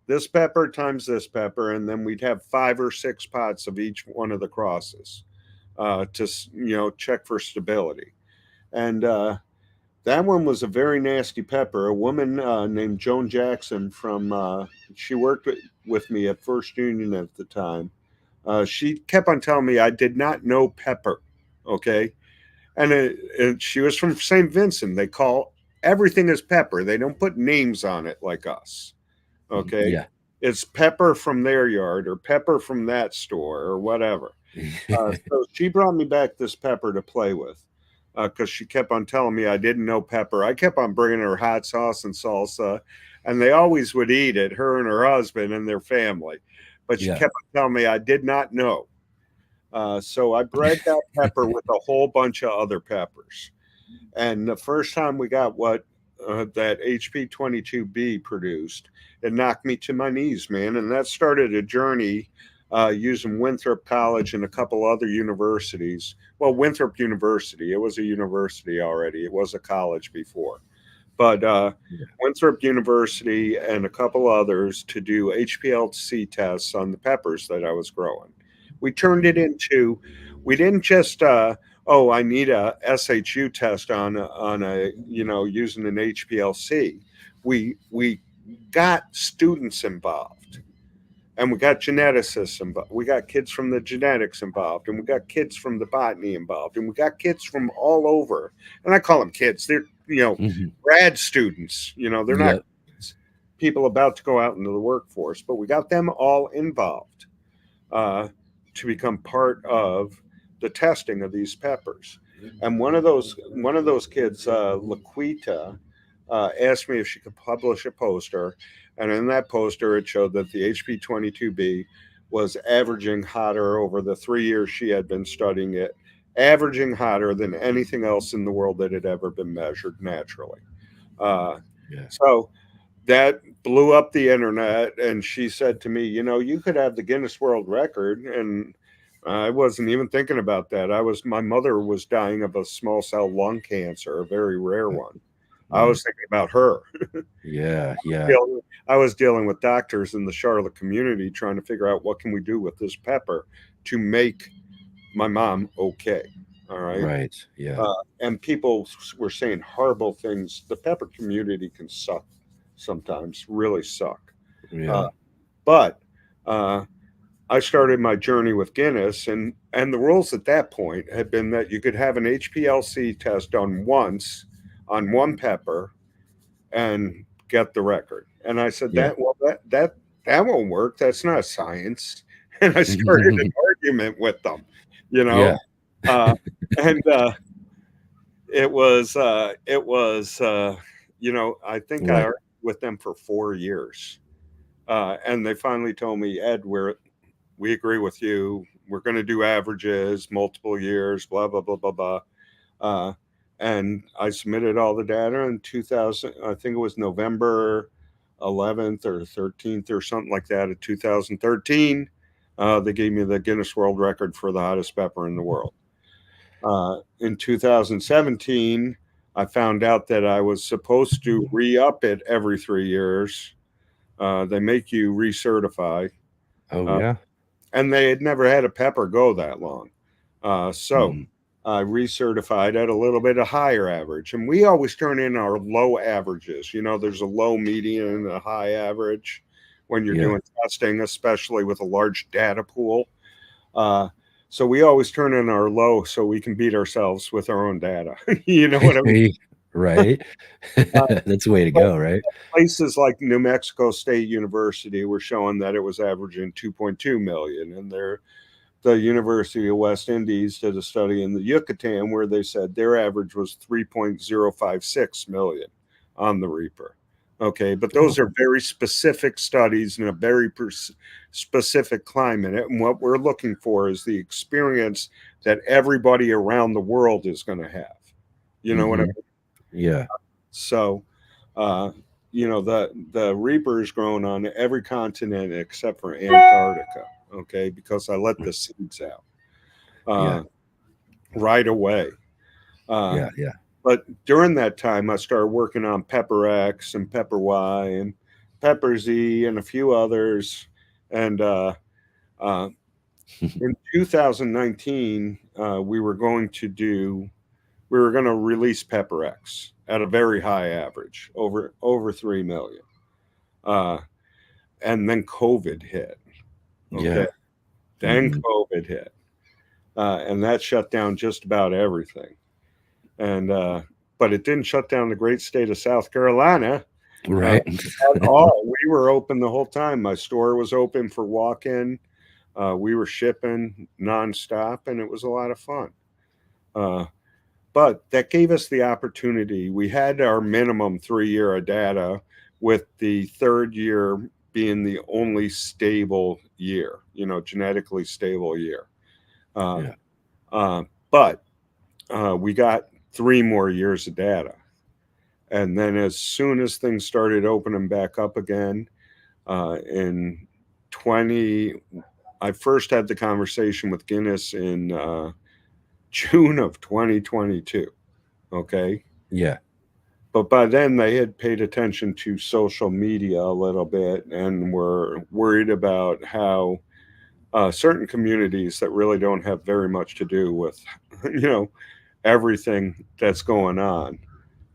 this pepper times this pepper, and then we'd have 5 or 6 pots of each one of the crosses to check for stability. And that one was a very nasty pepper. A woman named Joan Jackson she worked with me at First Union at the time. She kept on telling me I did not know pepper. Okay. And she was from St. Vincent. They call everything as pepper. They don't put names on it like us. Okay. Yeah. It's pepper from their yard or pepper from that store or whatever. So she brought me back this pepper to play with because she kept on telling me I didn't know pepper. I kept on bringing her hot sauce and salsa, and they always would eat it, her and her husband and their family. But she kept on telling me I did not know. So I bred that pepper with a whole bunch of other peppers. And the first time we got what that HP22B produced, it knocked me to my knees, man. And that started a journey using Winthrop College and a couple other universities. Well, Winthrop University, it was a university already. It was a college before. But Winthrop University and a couple others to do HPLC tests on the peppers that I was growing. We turned it into, we didn't just, I need a SHU test on using an HPLC. We got students involved, and we got geneticists involved. We got kids from the genetics involved, and we got kids from the botany involved, and we got kids from all over. And I call them kids. They're, grad students. They're not people about to go out into the workforce, but we got them all involved to become part of the testing of these peppers. And one of those kids, Laquita, asked me if she could publish a poster. And in that poster, it showed that the HP22B was averaging hotter over the 3 years she had been studying it, averaging hotter than anything else in the world that had ever been measured naturally. So that blew up the internet. And she said to me, you could have the Guinness World Record. And I wasn't even thinking about that. My mother was dying of a small cell lung cancer, a very rare one. I was thinking about her. Yeah. I was dealing with doctors in the Charlotte community trying to figure out what can we do with this pepper to make my mom okay. All right. Right. Yeah. And people were saying horrible things. The pepper community can suck sometimes, really suck. Yeah. But I started my journey with Guinness, and the rules at that point had been that you could have an HPLC test done once on one pepper and get the record. And I said, that won't work. That's not science. And I started an argument with them, and it was I think I argued with them for 4 years. And they finally told me, Ed, we agree with you. We're going to do averages, multiple years, blah, blah, blah, blah, blah. And I submitted all the data in 2000. I think it was November 11th or 13th or something like that of 2013. They gave me the Guinness World Record for the hottest pepper in the world. In 2017, I found out that I was supposed to re-up it every 3 years. They make you recertify. And they had never had a pepper go that long. I recertified at a little bit of higher average. And we always turn in our low averages. There's a low, median, and a high average when you're doing testing, especially with a large data pool. So we always turn in our low so we can beat ourselves with our own data. You know what I mean? Right. That's the way to go, right? Places like New Mexico State University were showing that it was averaging 2.2 million, and the University of West Indies did a study in the Yucatan where they said their average was 3.056 million on the Reaper. Okay, but those are very specific studies in a very specific climate. And what we're looking for is the experience that everybody around the world is going to have. You know what I mean? Yeah. So, the Reaper is grown on every continent except for Antarctica. Okay, because I let the seeds out right away. Yeah. But during that time, I started working on Pepper X and Pepper Y and Pepper Z and a few others. And in 2019, we were going to release Pepper X at a very high average, over 3 million. And then COVID hit. Okay. Yeah. Then COVID hit. And that shut down just about everything. And but it didn't shut down the great state of South Carolina. Right. At all. We were open the whole time. My store was open for walk-in. We were shipping nonstop, and it was a lot of fun. But that gave us the opportunity. We had our minimum 3 year of data, with the third year being the only stable year, genetically stable year. But we got 3 more years of data. And then as soon as things started opening back up again, in I first had the conversation with Guinness in June of 2022. Okay. Yeah. But by then they had paid attention to social media a little bit and were worried about how certain communities that really don't have very much to do with, everything that's going on.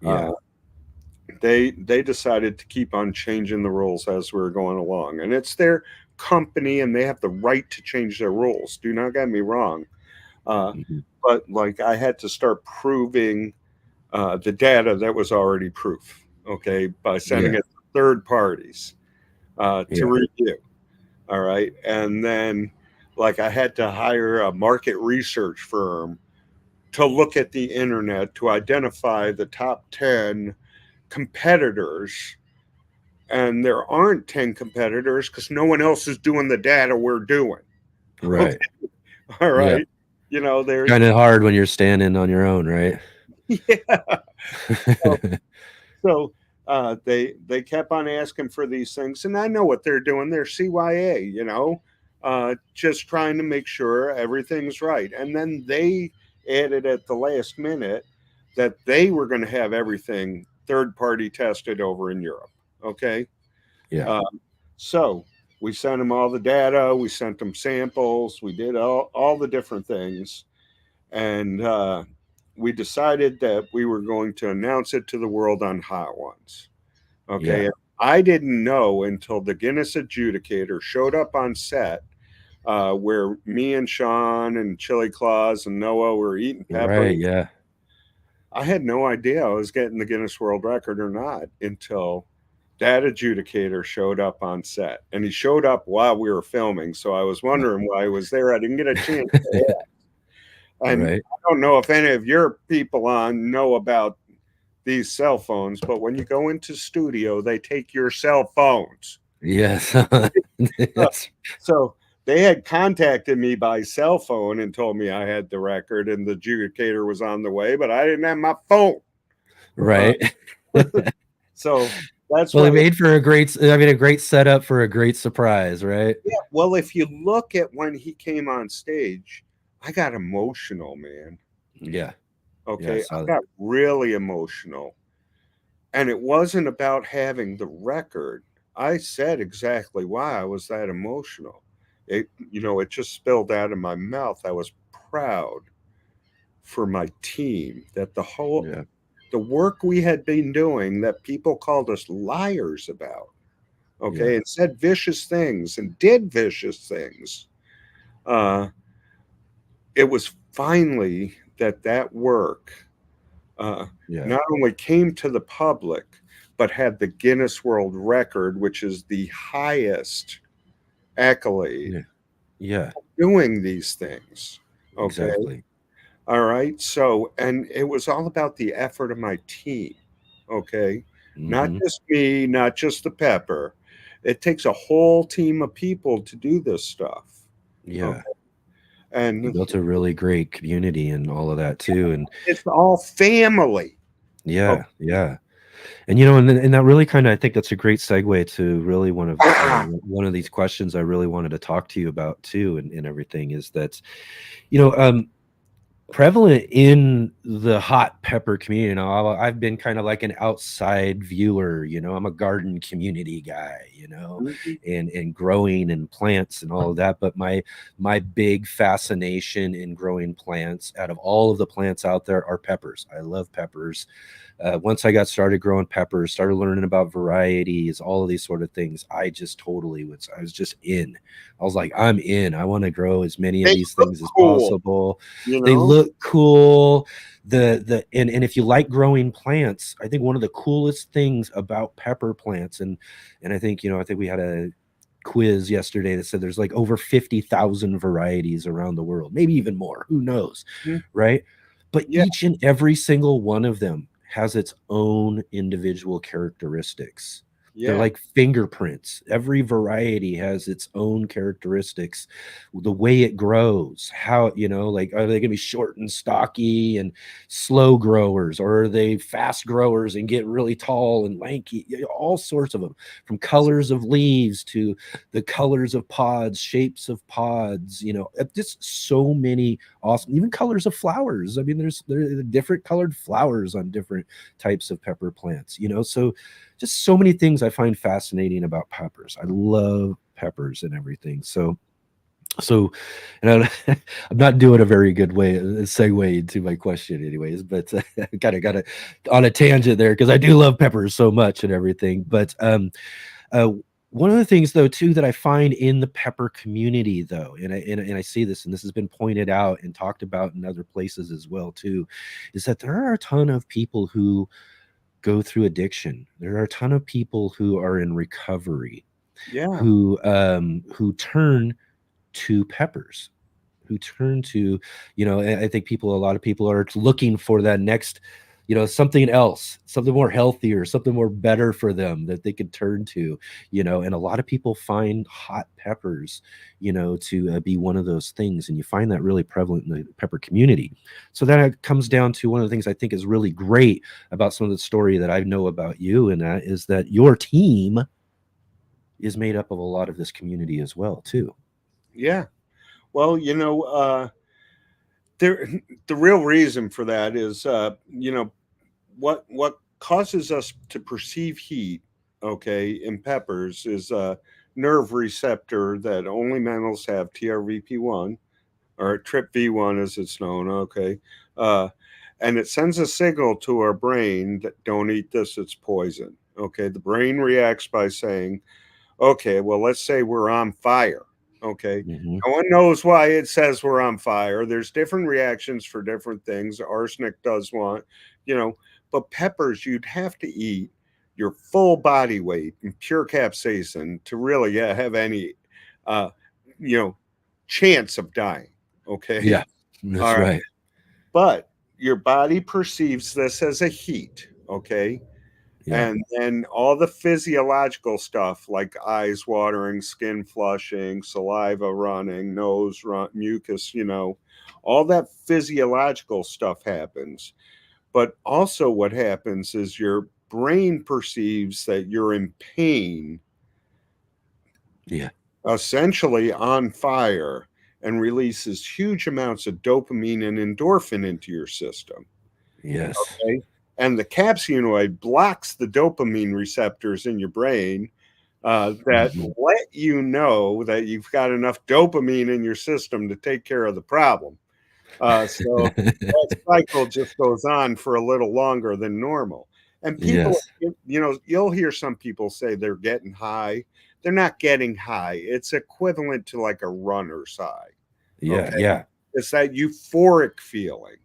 Yeah. They decided to keep on changing the rules as we were going along. And it's their company and they have the right to change their rules. Do not get me wrong. But like I had to start proving the data that was already proof, okay, by sending it to third parties to review. All right. And then like I had to hire a market research firm to look at the internet to identify the top 10 competitors. And there aren't 10 competitors because no one else is doing the data we're doing. Right. Okay. All right. Yeah. There's kind of hard when you're standing on your own, right? Yeah. So they kept on asking for these things, and I know what they're doing. They're CYA, just trying to make sure everything's right. And then they added at the last minute that they were going to have everything third-party tested over in Europe. Okay. Yeah. So we sent them all the data. We sent them samples. We did all the different things. And we decided that we were going to announce it to the world on Hot Ones. Okay. Yeah. I didn't know until the Guinness adjudicator showed up on set where me and Sean and Chili Claus and Noah were eating pepper. Right. Yeah. I had no idea I was getting the Guinness World Record or not until that adjudicator showed up on set. And he showed up while we were filming. So I was wondering why he was there. I didn't get a chance to ask. And I don't know if any of your people on know about these cell phones, but when you go into studio, they take your cell phones. Yes. So they had contacted me by cell phone and told me I had the record and the adjudicator was on the way, but I didn't have my phone. Right. So that's well, it made for a great setup for a great surprise, right? Yeah. Well, if you look at when he came on stage, I got emotional, man. Yeah. Okay. Yeah, I got really emotional. And it wasn't about having the record. I said exactly why I was that emotional. It just spilled out of my mouth. I was proud for my team that the work we had been doing that people called us liars about, okay, and said vicious things and did vicious things. it was finally that work Yeah. not only came to the public, but had the Guinness World Record, which is the highest accolade Yeah. Yeah. doing these things. Okay. Exactly. All right. So, and it was all about the effort of my team. Okay. Not Hmm. just me, not just the pepper. It takes a whole team of people to do this stuff. Yeah. Okay. And You built a really great community and all of that too. And it's all family. yeah, yeah. And and that really kind of, I think that's a great segue to really one of these questions I really wanted to talk to you about too, and everything is that, you know, prevalent in the hot pepper community. Now, I've been kind of like an outside viewer. I'm a garden community guy, Mhm. and growing and plants and all of that. But my big fascination in growing plants, out of all of the plants out there, are peppers. I love peppers. Once I got started growing peppers, started learning about varieties, all of these sort of things, I just totally was. I was just in. I was like, I'm in. I want to grow as many of They these look things as cool, possible. you They know? look cool. And if you like growing plants, I think one of the coolest things about pepper plants, and I think we had a quiz yesterday that said there's like over 50,000 varieties around the world, maybe even more, who knows, Mhm. right? But Yeah, each and every single one of them has its own individual characteristics. They're yeah. like fingerprints. Every variety has its own characteristics, the way it grows, how, like, are they going to be short and stocky and slow growers, or are they fast growers and get really tall and lanky? All sorts of them, from colors of leaves to the colors of pods, shapes of pods, just so many awesome, even colors of flowers. I mean, there are different colored flowers on different types of pepper plants, so just so many things I find fascinating about peppers. I love peppers and everything. So, and I'm not doing a very good way segue into my question, anyways. But kind of got it on a tangent there because I do love peppers so much and everything. But uh, one of the things, though, too, that I find in the pepper community, though, and I see this, and this has been pointed out and talked about in other places as well, too, is that there are a ton of people who go through addiction. There are a ton of people who are in recovery, Yeah. who turn to peppers, who turn to, I think a lot of people are looking for that next, something else, something more healthier, something more better for them that they could turn to, and a lot of people find hot peppers, to be one of those things. And you find that really prevalent in the pepper community. So that comes down to one of the things I think is really great about some of the story that I know about you, and that is that your team is made up of a lot of this community as well, too. Yeah. Well, there the real reason for that is what causes us to perceive heat, okay, in peppers is a nerve receptor that only mammals have, TRVP1, or TRPV1 as it's known, okay. Uh, and it sends a signal to our brain that don't eat this, it's poison. Okay, the brain reacts by saying, okay, well, let's say we're on fire. Okay. Hmm. No one knows why it says we're on fire. There's different reactions for different things. Arsenic does want, you know, but peppers, you'd have to eat your full body weight in pure capsaicin to really have any, uh, you know, chance of dying. Okay. Yeah, that's All right. right. But your body perceives this as a heat. Okay. Yeah. And then all the physiological stuff like eyes watering, skin flushing, saliva running, nose run, mucus, all that physiological stuff happens. But also, what happens is your brain perceives that you're in pain, Yeah. essentially on fire, and releases huge amounts of dopamine and endorphin into your system. Yes. Okay. And the capsaicinoid blocks the dopamine receptors in your brain that Mhm. let you know that you've got enough dopamine in your system to take care of the problem. So that cycle just goes on for a little longer than normal. And people, Yes. you'll hear some people say they're getting high. They're not getting high. It's equivalent to like a runner's high. Yeah, Okay. yeah. It's that euphoric feeling.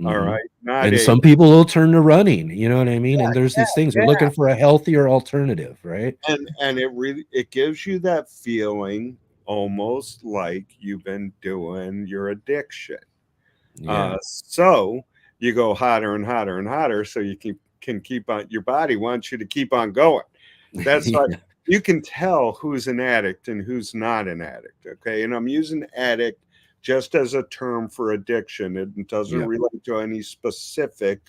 All Mhm. right. Not And a, some people will turn to running, you know what I mean? And there's yeah, these things, they're yeah. looking for a healthier alternative, right? And it really, it gives you that feeling almost like you've been doing your addiction. Yeah. So you go hotter and hotter and hotter, so you can keep on. Your body wants you to keep on going. That's like Yeah. you can tell who's an addict and who's not an addict. Okay, and I'm using addict just as a term for addiction. It doesn't Yeah. relate to any specific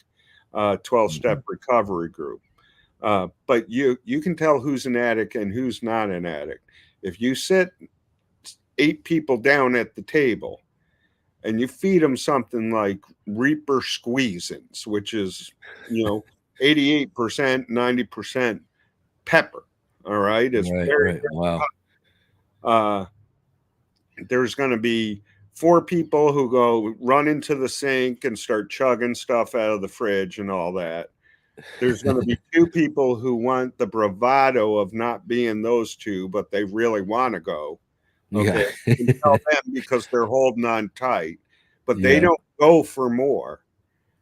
12-step Mhm. recovery group. But you can tell who's an addict and who's not an addict. If you sit 8 people down at the table and you feed them something like Reaper squeezins, which is, 88%, 90% pepper. All right. It's Right, very, right. Wow. uh, there's going to be 4 people who go run into the sink and start chugging stuff out of the fridge and all that. There's going to be 2 people who want the bravado of not being those two, but they really want to go. Yeah. Okay. You can tell them because they're holding on tight, but they Yeah. don't go for more.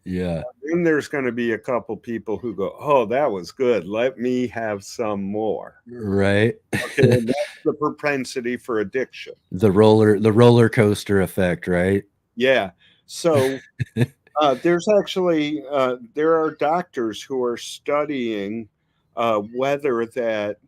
Yeah. Then there's going to be a couple people who go, "Oh, that was good. Let me have some more." Right. Okay. And that's the propensity for addiction. The roller coaster effect, right? Yeah. So there are doctors who are studying whether that,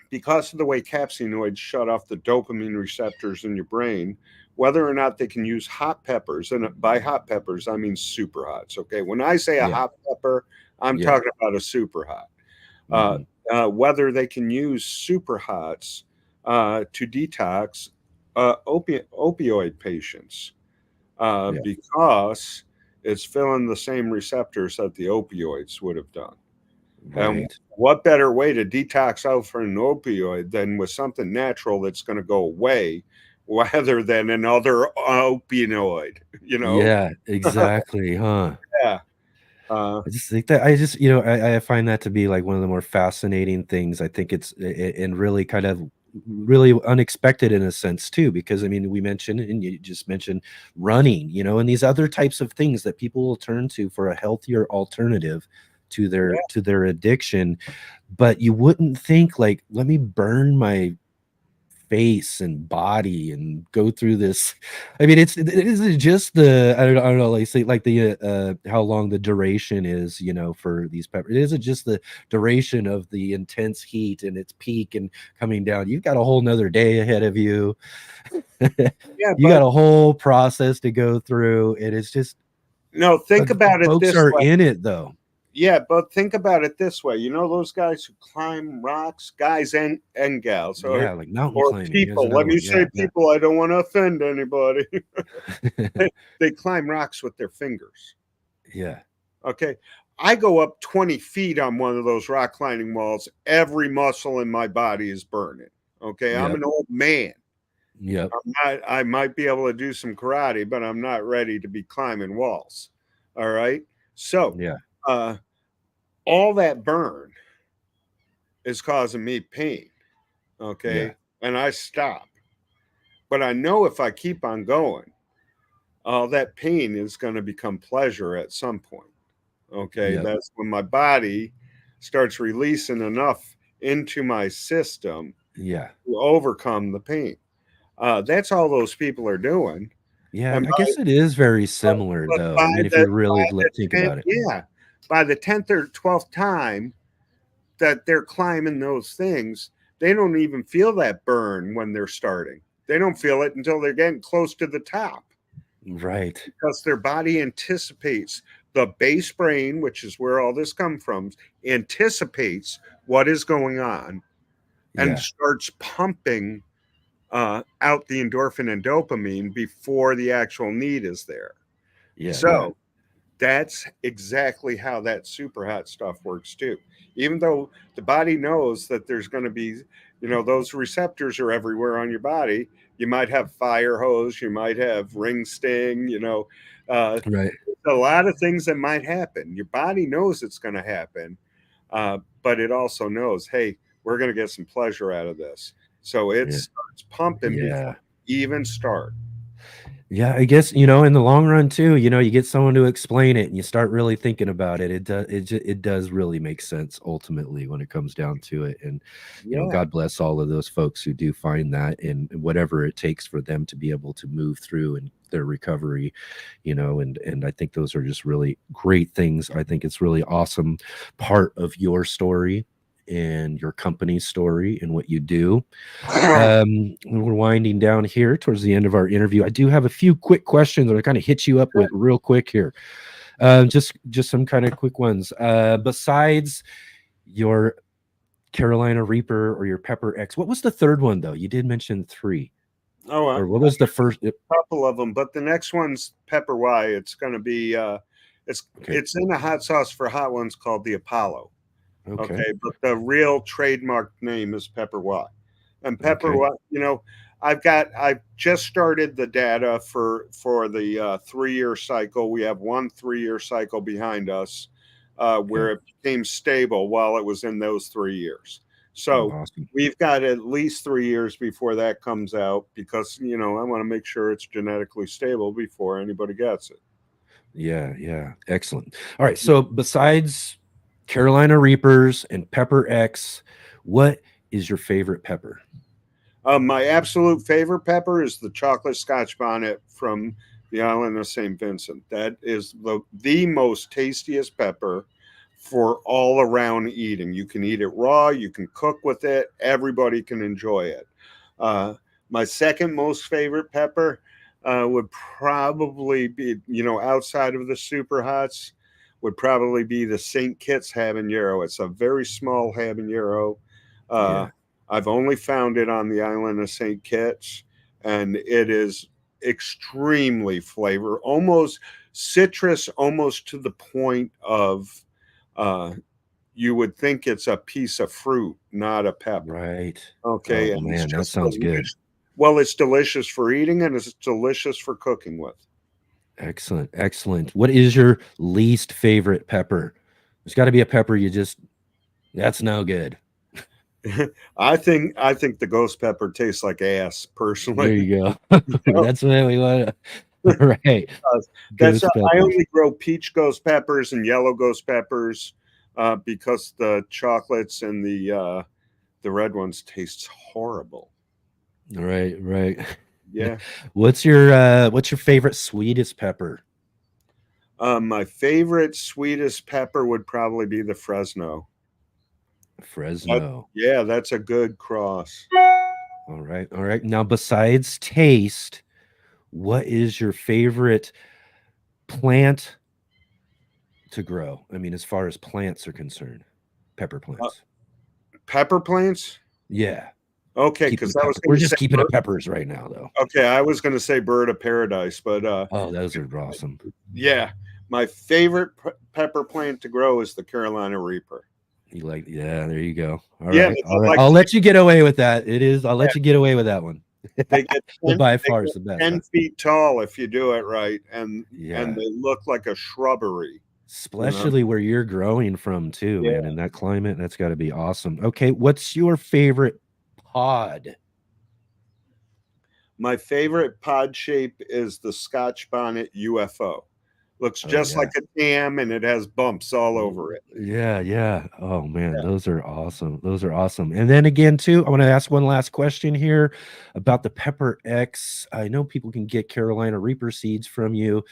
because of the way capsaicinoids shut off the dopamine receptors in your brain, whether or not they can use hot peppers. And by hot peppers, I mean super hots. Okay. When I say a Yeah. hot pepper, I'm Yeah. talking about a super hot. Uh, Mhm. whether they can use super hots to detox opioid patients Yeah. because it's filling the same receptors that the opioids would have done. And Right. what better way to detox out from an opioid than with something natural that's going to go away rather than another opioid, you know? Yeah, exactly, huh? Yeah. Uh, I just think that I just, I find that to be like one of the more fascinating things. I think it's and really kind of really unexpected in a sense too, because I mean, we mentioned and you just mentioned running, and these other types of things that people will turn to for a healthier alternative to their addiction. But you wouldn't think like, let me burn my face and body and go through this. I mean, it isn't just I don't know, like say like the how long the duration is, for these peppers. It isn't just the duration of the intense heat and its peak and coming down. You've got a whole nother day ahead of you. yeah, You got but a whole process to go through. And it's just, no, but think about it folks this are way. in it though. Yeah, but think about it this way. You know those guys who climb rocks, guys and gals, Yeah, like mountain or climbing. Here's people. another Let me one. say Yeah, yeah. people. I don't want to offend anybody. They climb rocks with their fingers. Yeah, Okay. I go up 20 feet on one of those rock climbing walls. Every muscle in my body is burning. Okay. I'm yep, an old man. yep, I might be able to do some karate, but I'm not ready to be climbing walls. All right. So, yeah, uh, all that burn is causing me pain. yeah, Okay. And I stop. But I know if I keep on going, all that pain is going to become pleasure at some point. Okay. yep, That's when my body starts releasing enough into my system yeah. to overcome the pain. That's all those people are doing. Yeah, And I guess it is very similar but though. I mean, if you really think about it. by the 10th or 12th time that they're climbing those things, they don't even feel that burn when they're starting. They don't feel it until they're getting close to the top Right. because their body anticipates the base brain, which is where all this comes from, anticipates what is going on and Yeah. starts pumping out the endorphin and dopamine before the actual need is there. Yeah, yeah. So that's exactly how that super hot stuff works too. Even though the body knows that there's going to be, those receptors are everywhere on your body. You might have fire hose, you might have ring sting, uh, Right. a lot of things that might happen. Your body knows it's going to happen, but it also knows, hey, we're going to get some pleasure out of this. So it Yeah. starts pumping before Yeah. you even start. Yeah, I guess, in the long run too, you get someone to explain it and you start really thinking about it. It does really make sense ultimately when it comes down to it. And, Yeah. God bless all of those folks who do find that and whatever it takes for them to be able to move through and their recovery, and I think those are just really great things. I think it's really awesome part of your story and your company's story and what you do. We're winding down here towards the end of our interview. I do have a few quick questions that I kind of hit you up with real quick here. Just some kind of quick ones. Besides your Carolina Reaper or your Pepper X, what was the third one though? You did mention three. Oh, Or what was the first? couple of them, but the next one's Pepper Y. It's going to be it's in a hot sauce for hot ones called the Apollo. Okay, but the real trademark name is Pepper Y. And Pepper Y, I've just started the data for the 3-year cycle. We have one 3-year cycle behind us where it became stable while it was in those 3 years. So Awesome. we've got at least 3 years before that comes out because I want to make sure it's genetically stable before anybody gets it. Yeah, excellent. All right, so besides Carolina Reapers and Pepper X, what is your favorite pepper? My absolute favorite pepper is the chocolate Scotch bonnet from the island of St. Vincent. That is the most tastiest pepper for all around eating. You can eat it raw, you can cook with it, everybody can enjoy it. My second most favorite pepper would probably be, outside of the super hots, would probably be the St. Kitts habanero. It's a very small habanero. I've only found it on the island of St. Kitts, and it is extremely flavor, almost citrus, almost to the point of you would think it's a piece of fruit, not a pepper. Right. Okay. Oh, And man, that sounds good. Well, it's delicious for eating and it's delicious for cooking with. Excellent. What is your least favorite pepper? There's got to be a pepper that's no good. I think the ghost pepper tastes like ass, personally. There you go. That's what we want to. Right. That's Ghost I peppers. only grow peach ghost peppers and yellow ghost peppers because the chocolates and the red ones taste horrible. Right. Yeah. What's your favorite sweetest pepper? My favorite sweetest pepper would probably be the Fresno. Fresno. That's a good cross. All right. Now, besides taste, what is your favorite plant to grow? I mean, as far as plants are concerned, pepper plants. Pepper plants? Yeah. Okay, because we're just keeping it peppers right now, though. Okay, I was going to say bird of paradise, but oh, those are awesome. Yeah, my favorite pepper plant to grow is the Carolina Reaper. There you go. All Yeah, right. I'll let you get away with that. I'll let you get away with that one. They get 10, by far is the best. 10 feet tall if you do it right, and they look like a shrubbery. Especially where you're growing from too, man. In that climate, that's got to be awesome. Okay, what's your favorite pod? My favorite pod shape is the Scotch bonnet UFO. Looks just like a dam, and it has bumps all over it. Yeah. Oh man, those are awesome. And then again, too, I want to ask one last question here about the Pepper X. I know people can get Carolina Reaper seeds from you.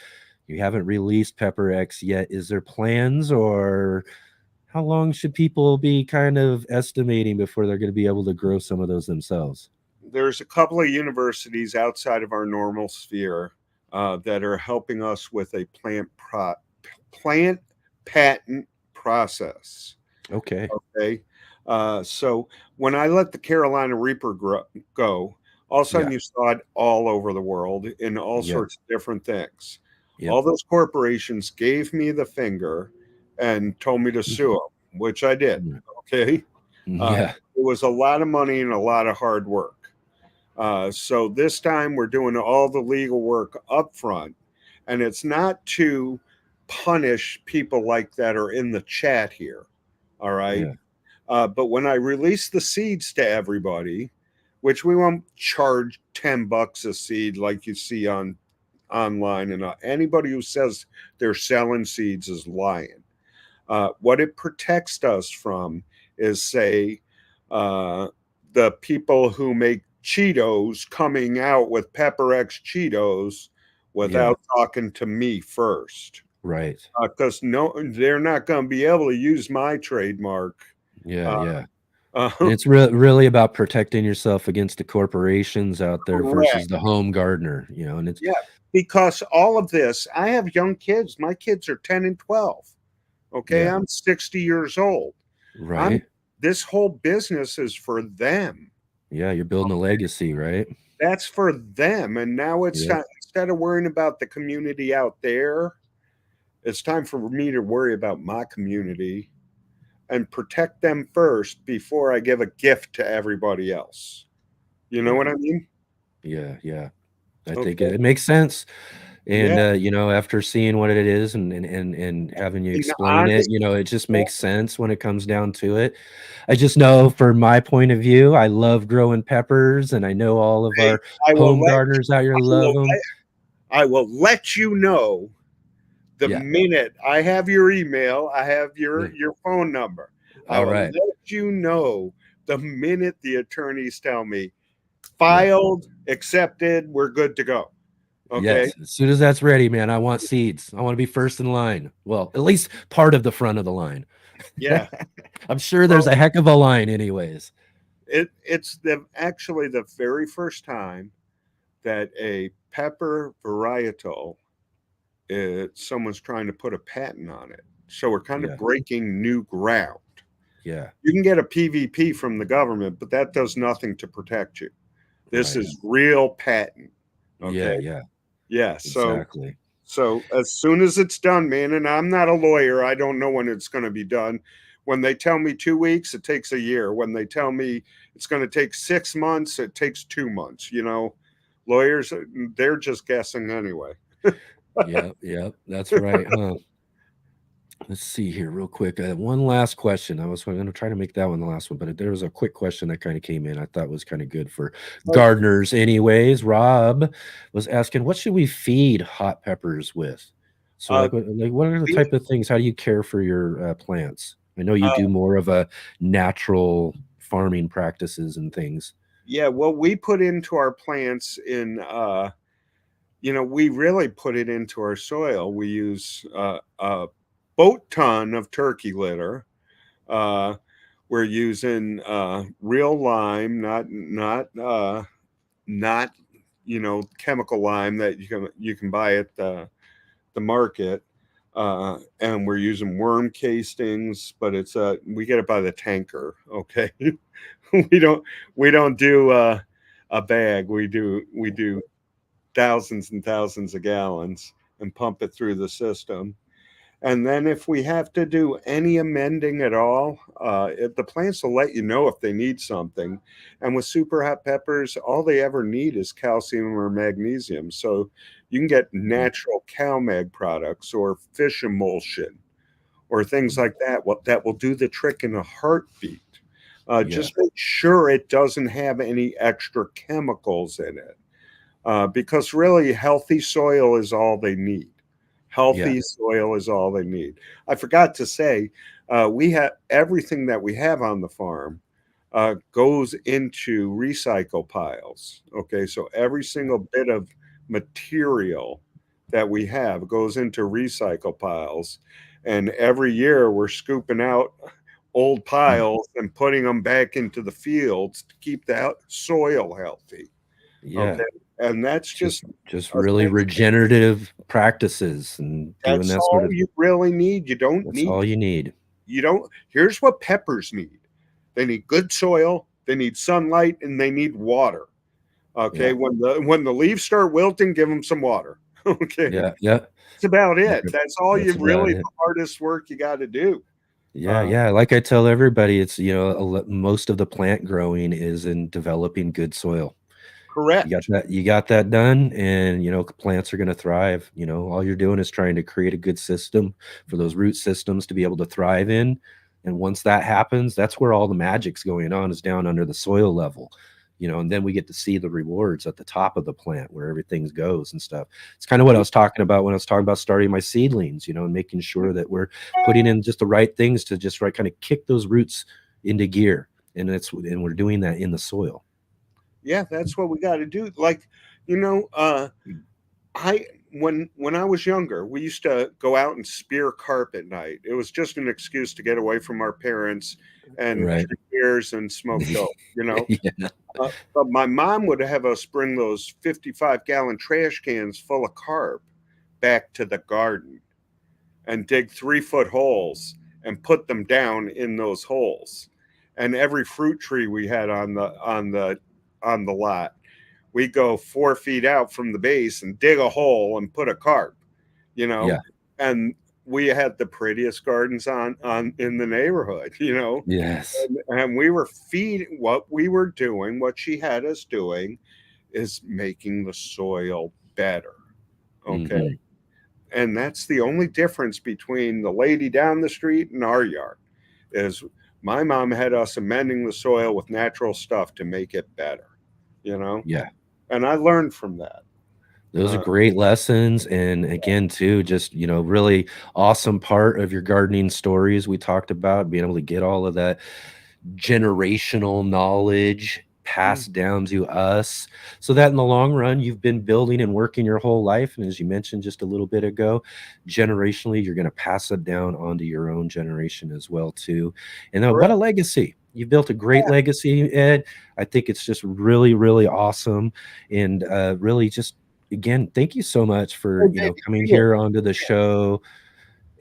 You haven't released Pepper X yet. Is there plans, or how long should people be kind of estimating before they're going to be able to grow some of those themselves? There's a couple of universities outside of our normal sphere that are helping us with a plant patent process. Okay. So when I let the Carolina Reaper go, all of a sudden you saw it all over the world in all sorts of different things. All those corporations gave me the finger and told me to sue them, which I did. Okay. It was a lot of money and a lot of hard work. So this time we're doing all the legal work up front, and it's not to punish people like that are in the chat here. All right. But when I release the seeds to everybody, which we won't charge $10 a seed like you see on online, and anybody who says they're selling seeds is lying. What it protects us from is, say, the people who make Cheetos coming out with Pepper X Cheetos without talking to me first. Right. Because they're not going to be able to use my trademark. Yeah. And it's really about protecting yourself against the corporations out there versus the home gardener, and it's because all of this, I have young kids. My kids are 10 and 12. Okay. I'm 60 years old. Right. This whole business is for them. Yeah. You're building a legacy, right? That's for them. And now it's time, instead of worrying about the community out there, it's time for me to worry about my community and protect them first before I give a gift to everybody else. You know what I mean? Yeah. I think it makes sense. And after seeing what it is and having you explain it, it just makes sense when it comes down to it. I just know from my point of view, I love growing peppers, and I know all of our home gardeners out here love them. I will let you know the minute I have your email, I have your phone number. I will let you know the minute the attorneys tell me filed, accepted, we're good to go. Okay. Yes, as soon as that's ready, man, I want seeds. I want to be first in line. Well, at least part of the front of the line. Yeah. I'm sure there's a heck of a line anyways. It's actually the very first time that a pepper varietal, someone's trying to put a patent on it. So we're kind of breaking new ground. Yeah. You can get a PVP from the government, but that does nothing to protect you. This is real patent. Okay. Yeah. So, exactly. So as soon as it's done, man, and I'm not a lawyer, I don't know when it's going to be done. When they tell me 2 weeks, it takes a year. When they tell me it's going to take 6 months, it takes 2 months. Lawyers, they're just guessing anyway. Yeah, that's right. Let's see here real quick. One last question. I was going to try to make that one the last one, but there was a quick question that kind of came in. I thought was kind of good for gardeners anyways. Rob was asking, what should we feed hot peppers with? So what are the type of things? How do you care for your plants? I know you do more of a natural farming practices and things. Yeah, what we put into our plants we really put it into our soil. We use a boat ton of turkey litter. We're using real lime, not chemical lime that you can buy at the market. And we're using worm castings, but we get it by the tanker. Okay. we don't do a bag. We do thousands and thousands of gallons and pump it through the system. And then if we have to do any amending at all, the plants will let you know if they need something. And with super hot peppers, all they ever need is calcium or magnesium. So you can get natural CalMag products or fish emulsion or things like that. That will do the trick in a heartbeat. Just make sure it doesn't have any extra chemicals in it. Because really healthy soil is all they need. Healthy soil is all they need. I forgot to say, we have everything that we have on the farm goes into recycle piles. Okay, so every single bit of material that we have goes into recycle piles, and every year we're scooping out old piles and putting them back into the fields to keep that soil healthy. Okay. And that's just really regenerative practices, and that's all you really need. You don't that's need all you need. Here's what peppers need. They need good soil, they need sunlight, and they need water. Okay. When the leaves start wilting, give them some water. Okay. Yeah. That's about it. That's all the hardest work you got to do. Yeah. Like I tell everybody, it's most of the plant growing is in developing good soil. Correct. You got that done, and plants are going to thrive. All you're doing is trying to create a good system for those root systems to be able to thrive in. And once that happens, that's where all the magic's going on, is down under the soil level. you know, and then we get to see the rewards at the top of the plant where everything goes and stuff. It's kind of what I was talking about when I was talking about starting my seedlings, you know, and making sure that we're putting in just the right things to just kind of kick those roots into gear. And we're doing that in the soil. Yeah, that's what we got to do. Like, you know, I when I was younger, we used to go out and spear carp at night. It was just an excuse to get away from our parents and Right. drink beers and smoke dope, you know. Yeah. But my mom would have us bring those 55-gallon trash cans full of carp back to the garden and dig 3-foot holes and put them down in those holes. And every fruit tree we had on the lot, we go 4 feet out from the base and dig a hole and put a carp, you know. Yeah. And we had the prettiest gardens on in the neighborhood, you know. Yes. And we were feeding, what we were doing, what she had us doing is making the soil better. Okay. Mhm. And that's the only difference between the lady down the street and our yard, is my mom had us amending the soil with natural stuff to make it better, you know. Yeah. And I learned from that. Those are great lessons. And again, too, just, you know, really awesome part of your gardening stories we talked about, being able to get all of that generational knowledge passed down to us, so that in the long run, you've been building and working your whole life. And as you mentioned just a little bit ago, generationally, you're going to pass it down onto your own generation as well, too. And what a legacy. You've built a great legacy, Ed. I think it's just really, really awesome. And really just, again, thank you so much for, you know, coming here onto the show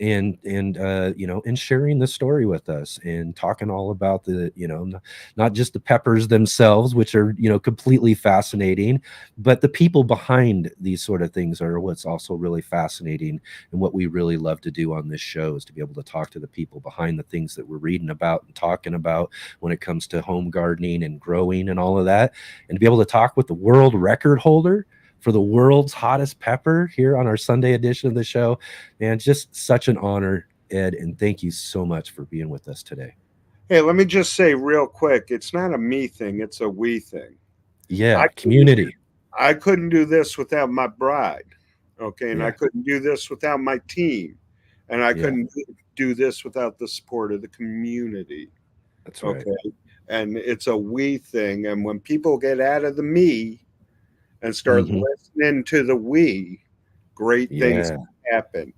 and you know, and sharing the story with us and talking all about the, you know, not just the peppers themselves, which are, you know, completely fascinating, but the people behind these sort of things are what's also really fascinating. And what we really love to do on this show is to be able to talk to the people behind the things that we're reading about and talking about when it comes to home gardening and growing and all of that, and to be able to talk with the world record holder for the world's hottest pepper here on our Sunday edition of the show. And just such an honor, Ed, and thank you so much for being with us today. Hey, let me just say real quick, it's not a me thing, it's a we thing. Yeah, community. I couldn't do this without my bride, okay? And Yeah. I couldn't do this without my team. And I couldn't do this without the support of the community. That's right. Okay. And it's a we thing. And when people get out of the me and start listening to the we, great things happen.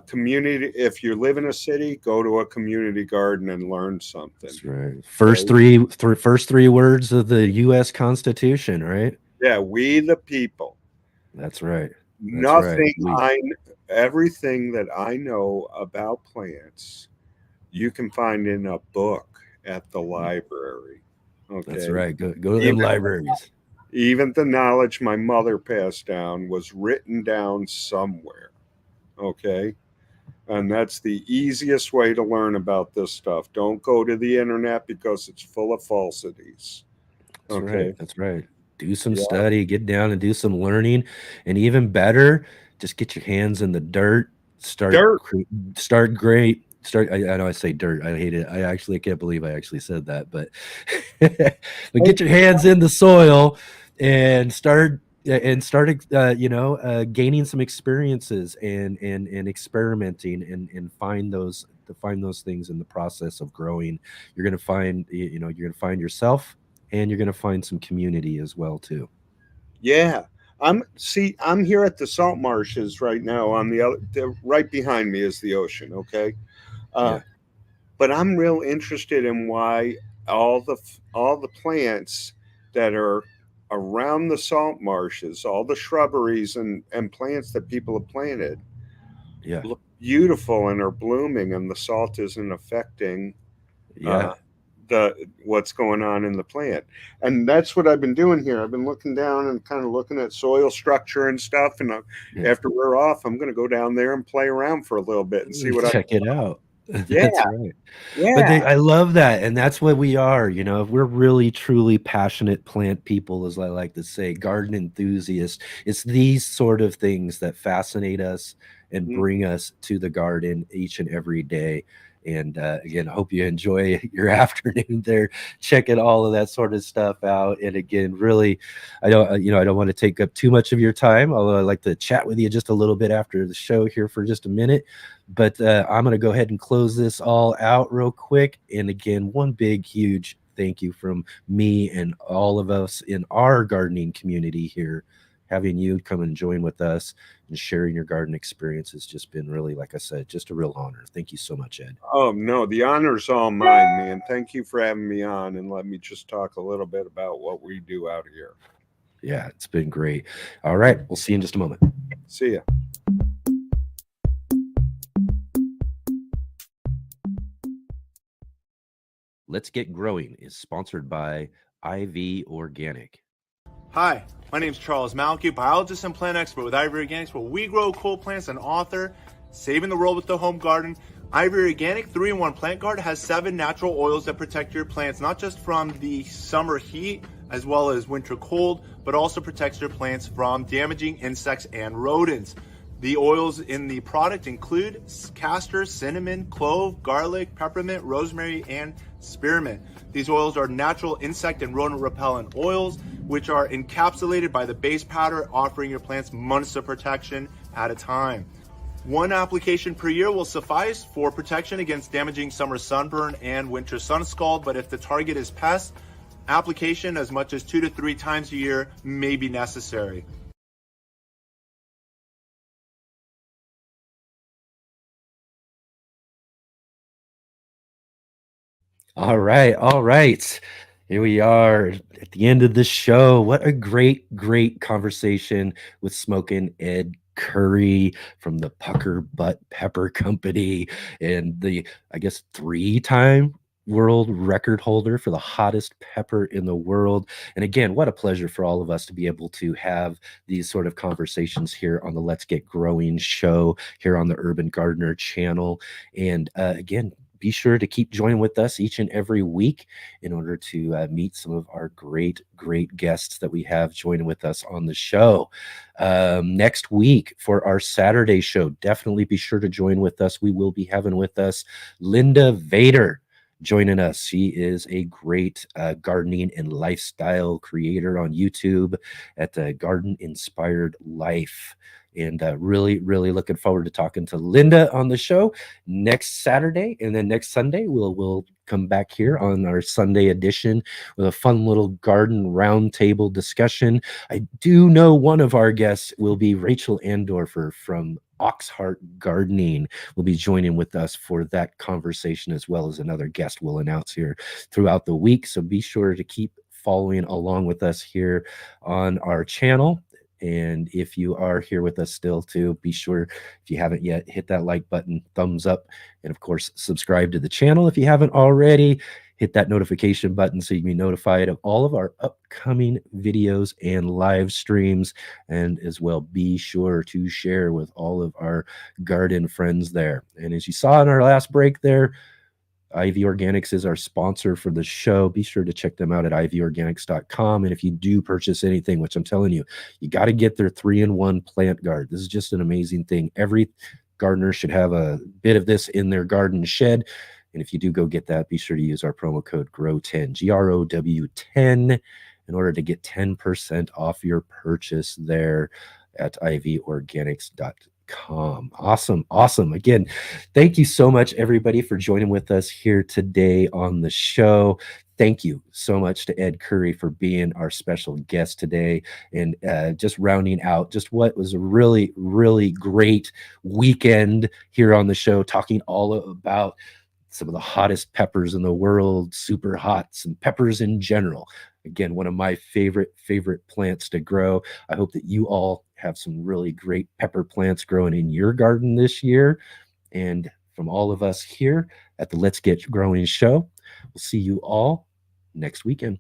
Community, if you live in a city, go to a community garden and learn something. That's right. First three words of the U.S. Constitution, right? Yeah, we the people. That's right. Everything that I know about plants, you can find in a book at the library. Okay. That's right. Go to them libraries. Even the knowledge my mother passed down was written down somewhere. Okay. And that's the easiest way to learn about this stuff. Don't go to the internet because it's full of falsities. That's right. That's right. Do some study, get down and do some learning. And even better, just get your hands in the dirt. Start great. I know I say dirt. I hate it. I can't believe I actually said that, but get your hands in the soil and start you know, gaining some experiences and experimenting and find those things in the process of growing. You're going to find, you know, you're going to find yourself, and you're going to find some community as well too. Yeah. I'm here at the salt marshes right now. On right behind me is the ocean. Okay. But I'm real interested in why all the plants that are around the salt marshes, all the shrubberies and plants that people have planted, look beautiful and are blooming, and the salt isn't affecting what's going on in the plant. And that's what I've been doing here. I've been looking down and kind of looking at soil structure and stuff. And after we're off, I'm going to go down there and play around for a little bit and see what check it out. Yeah. That's right. Yeah. But I love that. And that's what we are. You know, if we're really, truly passionate plant people, as I like to say, garden enthusiasts, it's these sort of things that fascinate us and bring us to the garden each and every day. And again, I hope you enjoy your afternoon there, checking all of that sort of stuff out. And again, really, I don't want to take up too much of your time, although I'd like to chat with you just a little bit after the show here for just a minute. But I'm going to go ahead and close this all out real quick. And again, one big, huge thank you from me and all of us in our gardening community here. Having you come and join with us and sharing your garden experience has just been really, like I said, just a real honor. Thank you so much, Ed. Oh, no, the honor's all mine, man. Thank you for having me on, and let me just talk a little bit about what we do out here. Yeah, it's been great. All right, we'll see you in just a moment. See ya. Let's Get Growing is sponsored by IV Organic. Hi, my name is Charles Malky, biologist and plant expert with IV Organics, where we grow cool plants and author Saving the World with the Home Garden. IV Organic 3-in-1 Plant Guard has 7 natural oils that protect your plants, not just from the summer heat as well as winter cold, but also protects your plants from damaging insects and rodents. The oils in the product include castor, cinnamon, clove, garlic, peppermint, rosemary, and spearmint. These oils are natural insect and rodent repellent oils, which are encapsulated by the base powder, offering your plants months of protection at a time. 1 application per year will suffice for protection against damaging summer sunburn and winter sun scald, but if the target is pests, application as much as 2 to 3 times a year may be necessary. All right. Here we are at the end of the show. What a great, great conversation with Smokin Ed Currie from the PuckerButt Pepper Company and the, I guess, 3-time world record holder for the hottest pepper in the world. And again, what a pleasure for all of us to be able to have these sort of conversations here on the Let's Get Growing show here on the Urban Gardener channel. And again, be sure to keep joining with us each and every week in order to meet some of our great, great guests that we have joining with us on the show. Next week for our Saturday show, definitely be sure to join with us. We will be having with us Linda Vader joining us. She is a great gardening and lifestyle creator on YouTube at Garden Inspired Life. And really, really looking forward to talking to Linda on the show next Saturday. And then next Sunday, we'll come back here on our Sunday edition with a fun little garden roundtable discussion. I do know one of our guests will be Rachel Andorfer from Oxheart Gardening will be joining with us for that conversation, as well as another guest we'll announce here throughout the week. So be sure to keep following along with us here on our channel. And if you are here with us still too, be sure, if you haven't yet, hit that like button, thumbs up, and of course, subscribe to the channel if you haven't already. Hit that notification button so you can be notified of all of our upcoming videos and live streams. And as well, be sure to share with all of our garden friends there. And as you saw in our last break there, IV Organics is our sponsor for the show. Be sure to check them out at ivorganics.com. And if you do purchase anything, which I'm telling you, you got to get their 3-in-1 plant guard. This is just an amazing thing. Every gardener should have a bit of this in their garden shed. And if you do go get that, be sure to use our promo code GROW10, GROW10, in order to get 10% off your purchase there at ivorganics.com. Awesome. Again, thank you so much, everybody, for joining with us here today on the show. Thank you so much to Ed Currie for being our special guest today, and just rounding out just what was a really, really great weekend here on the show, talking all about some of the hottest peppers in the world, super hots, and peppers in general. Again, one of my favorite plants to grow. I hope that you all have some really great pepper plants growing in your garden this year. And from all of us here at the Let's Get Growing show, we'll see you all next weekend.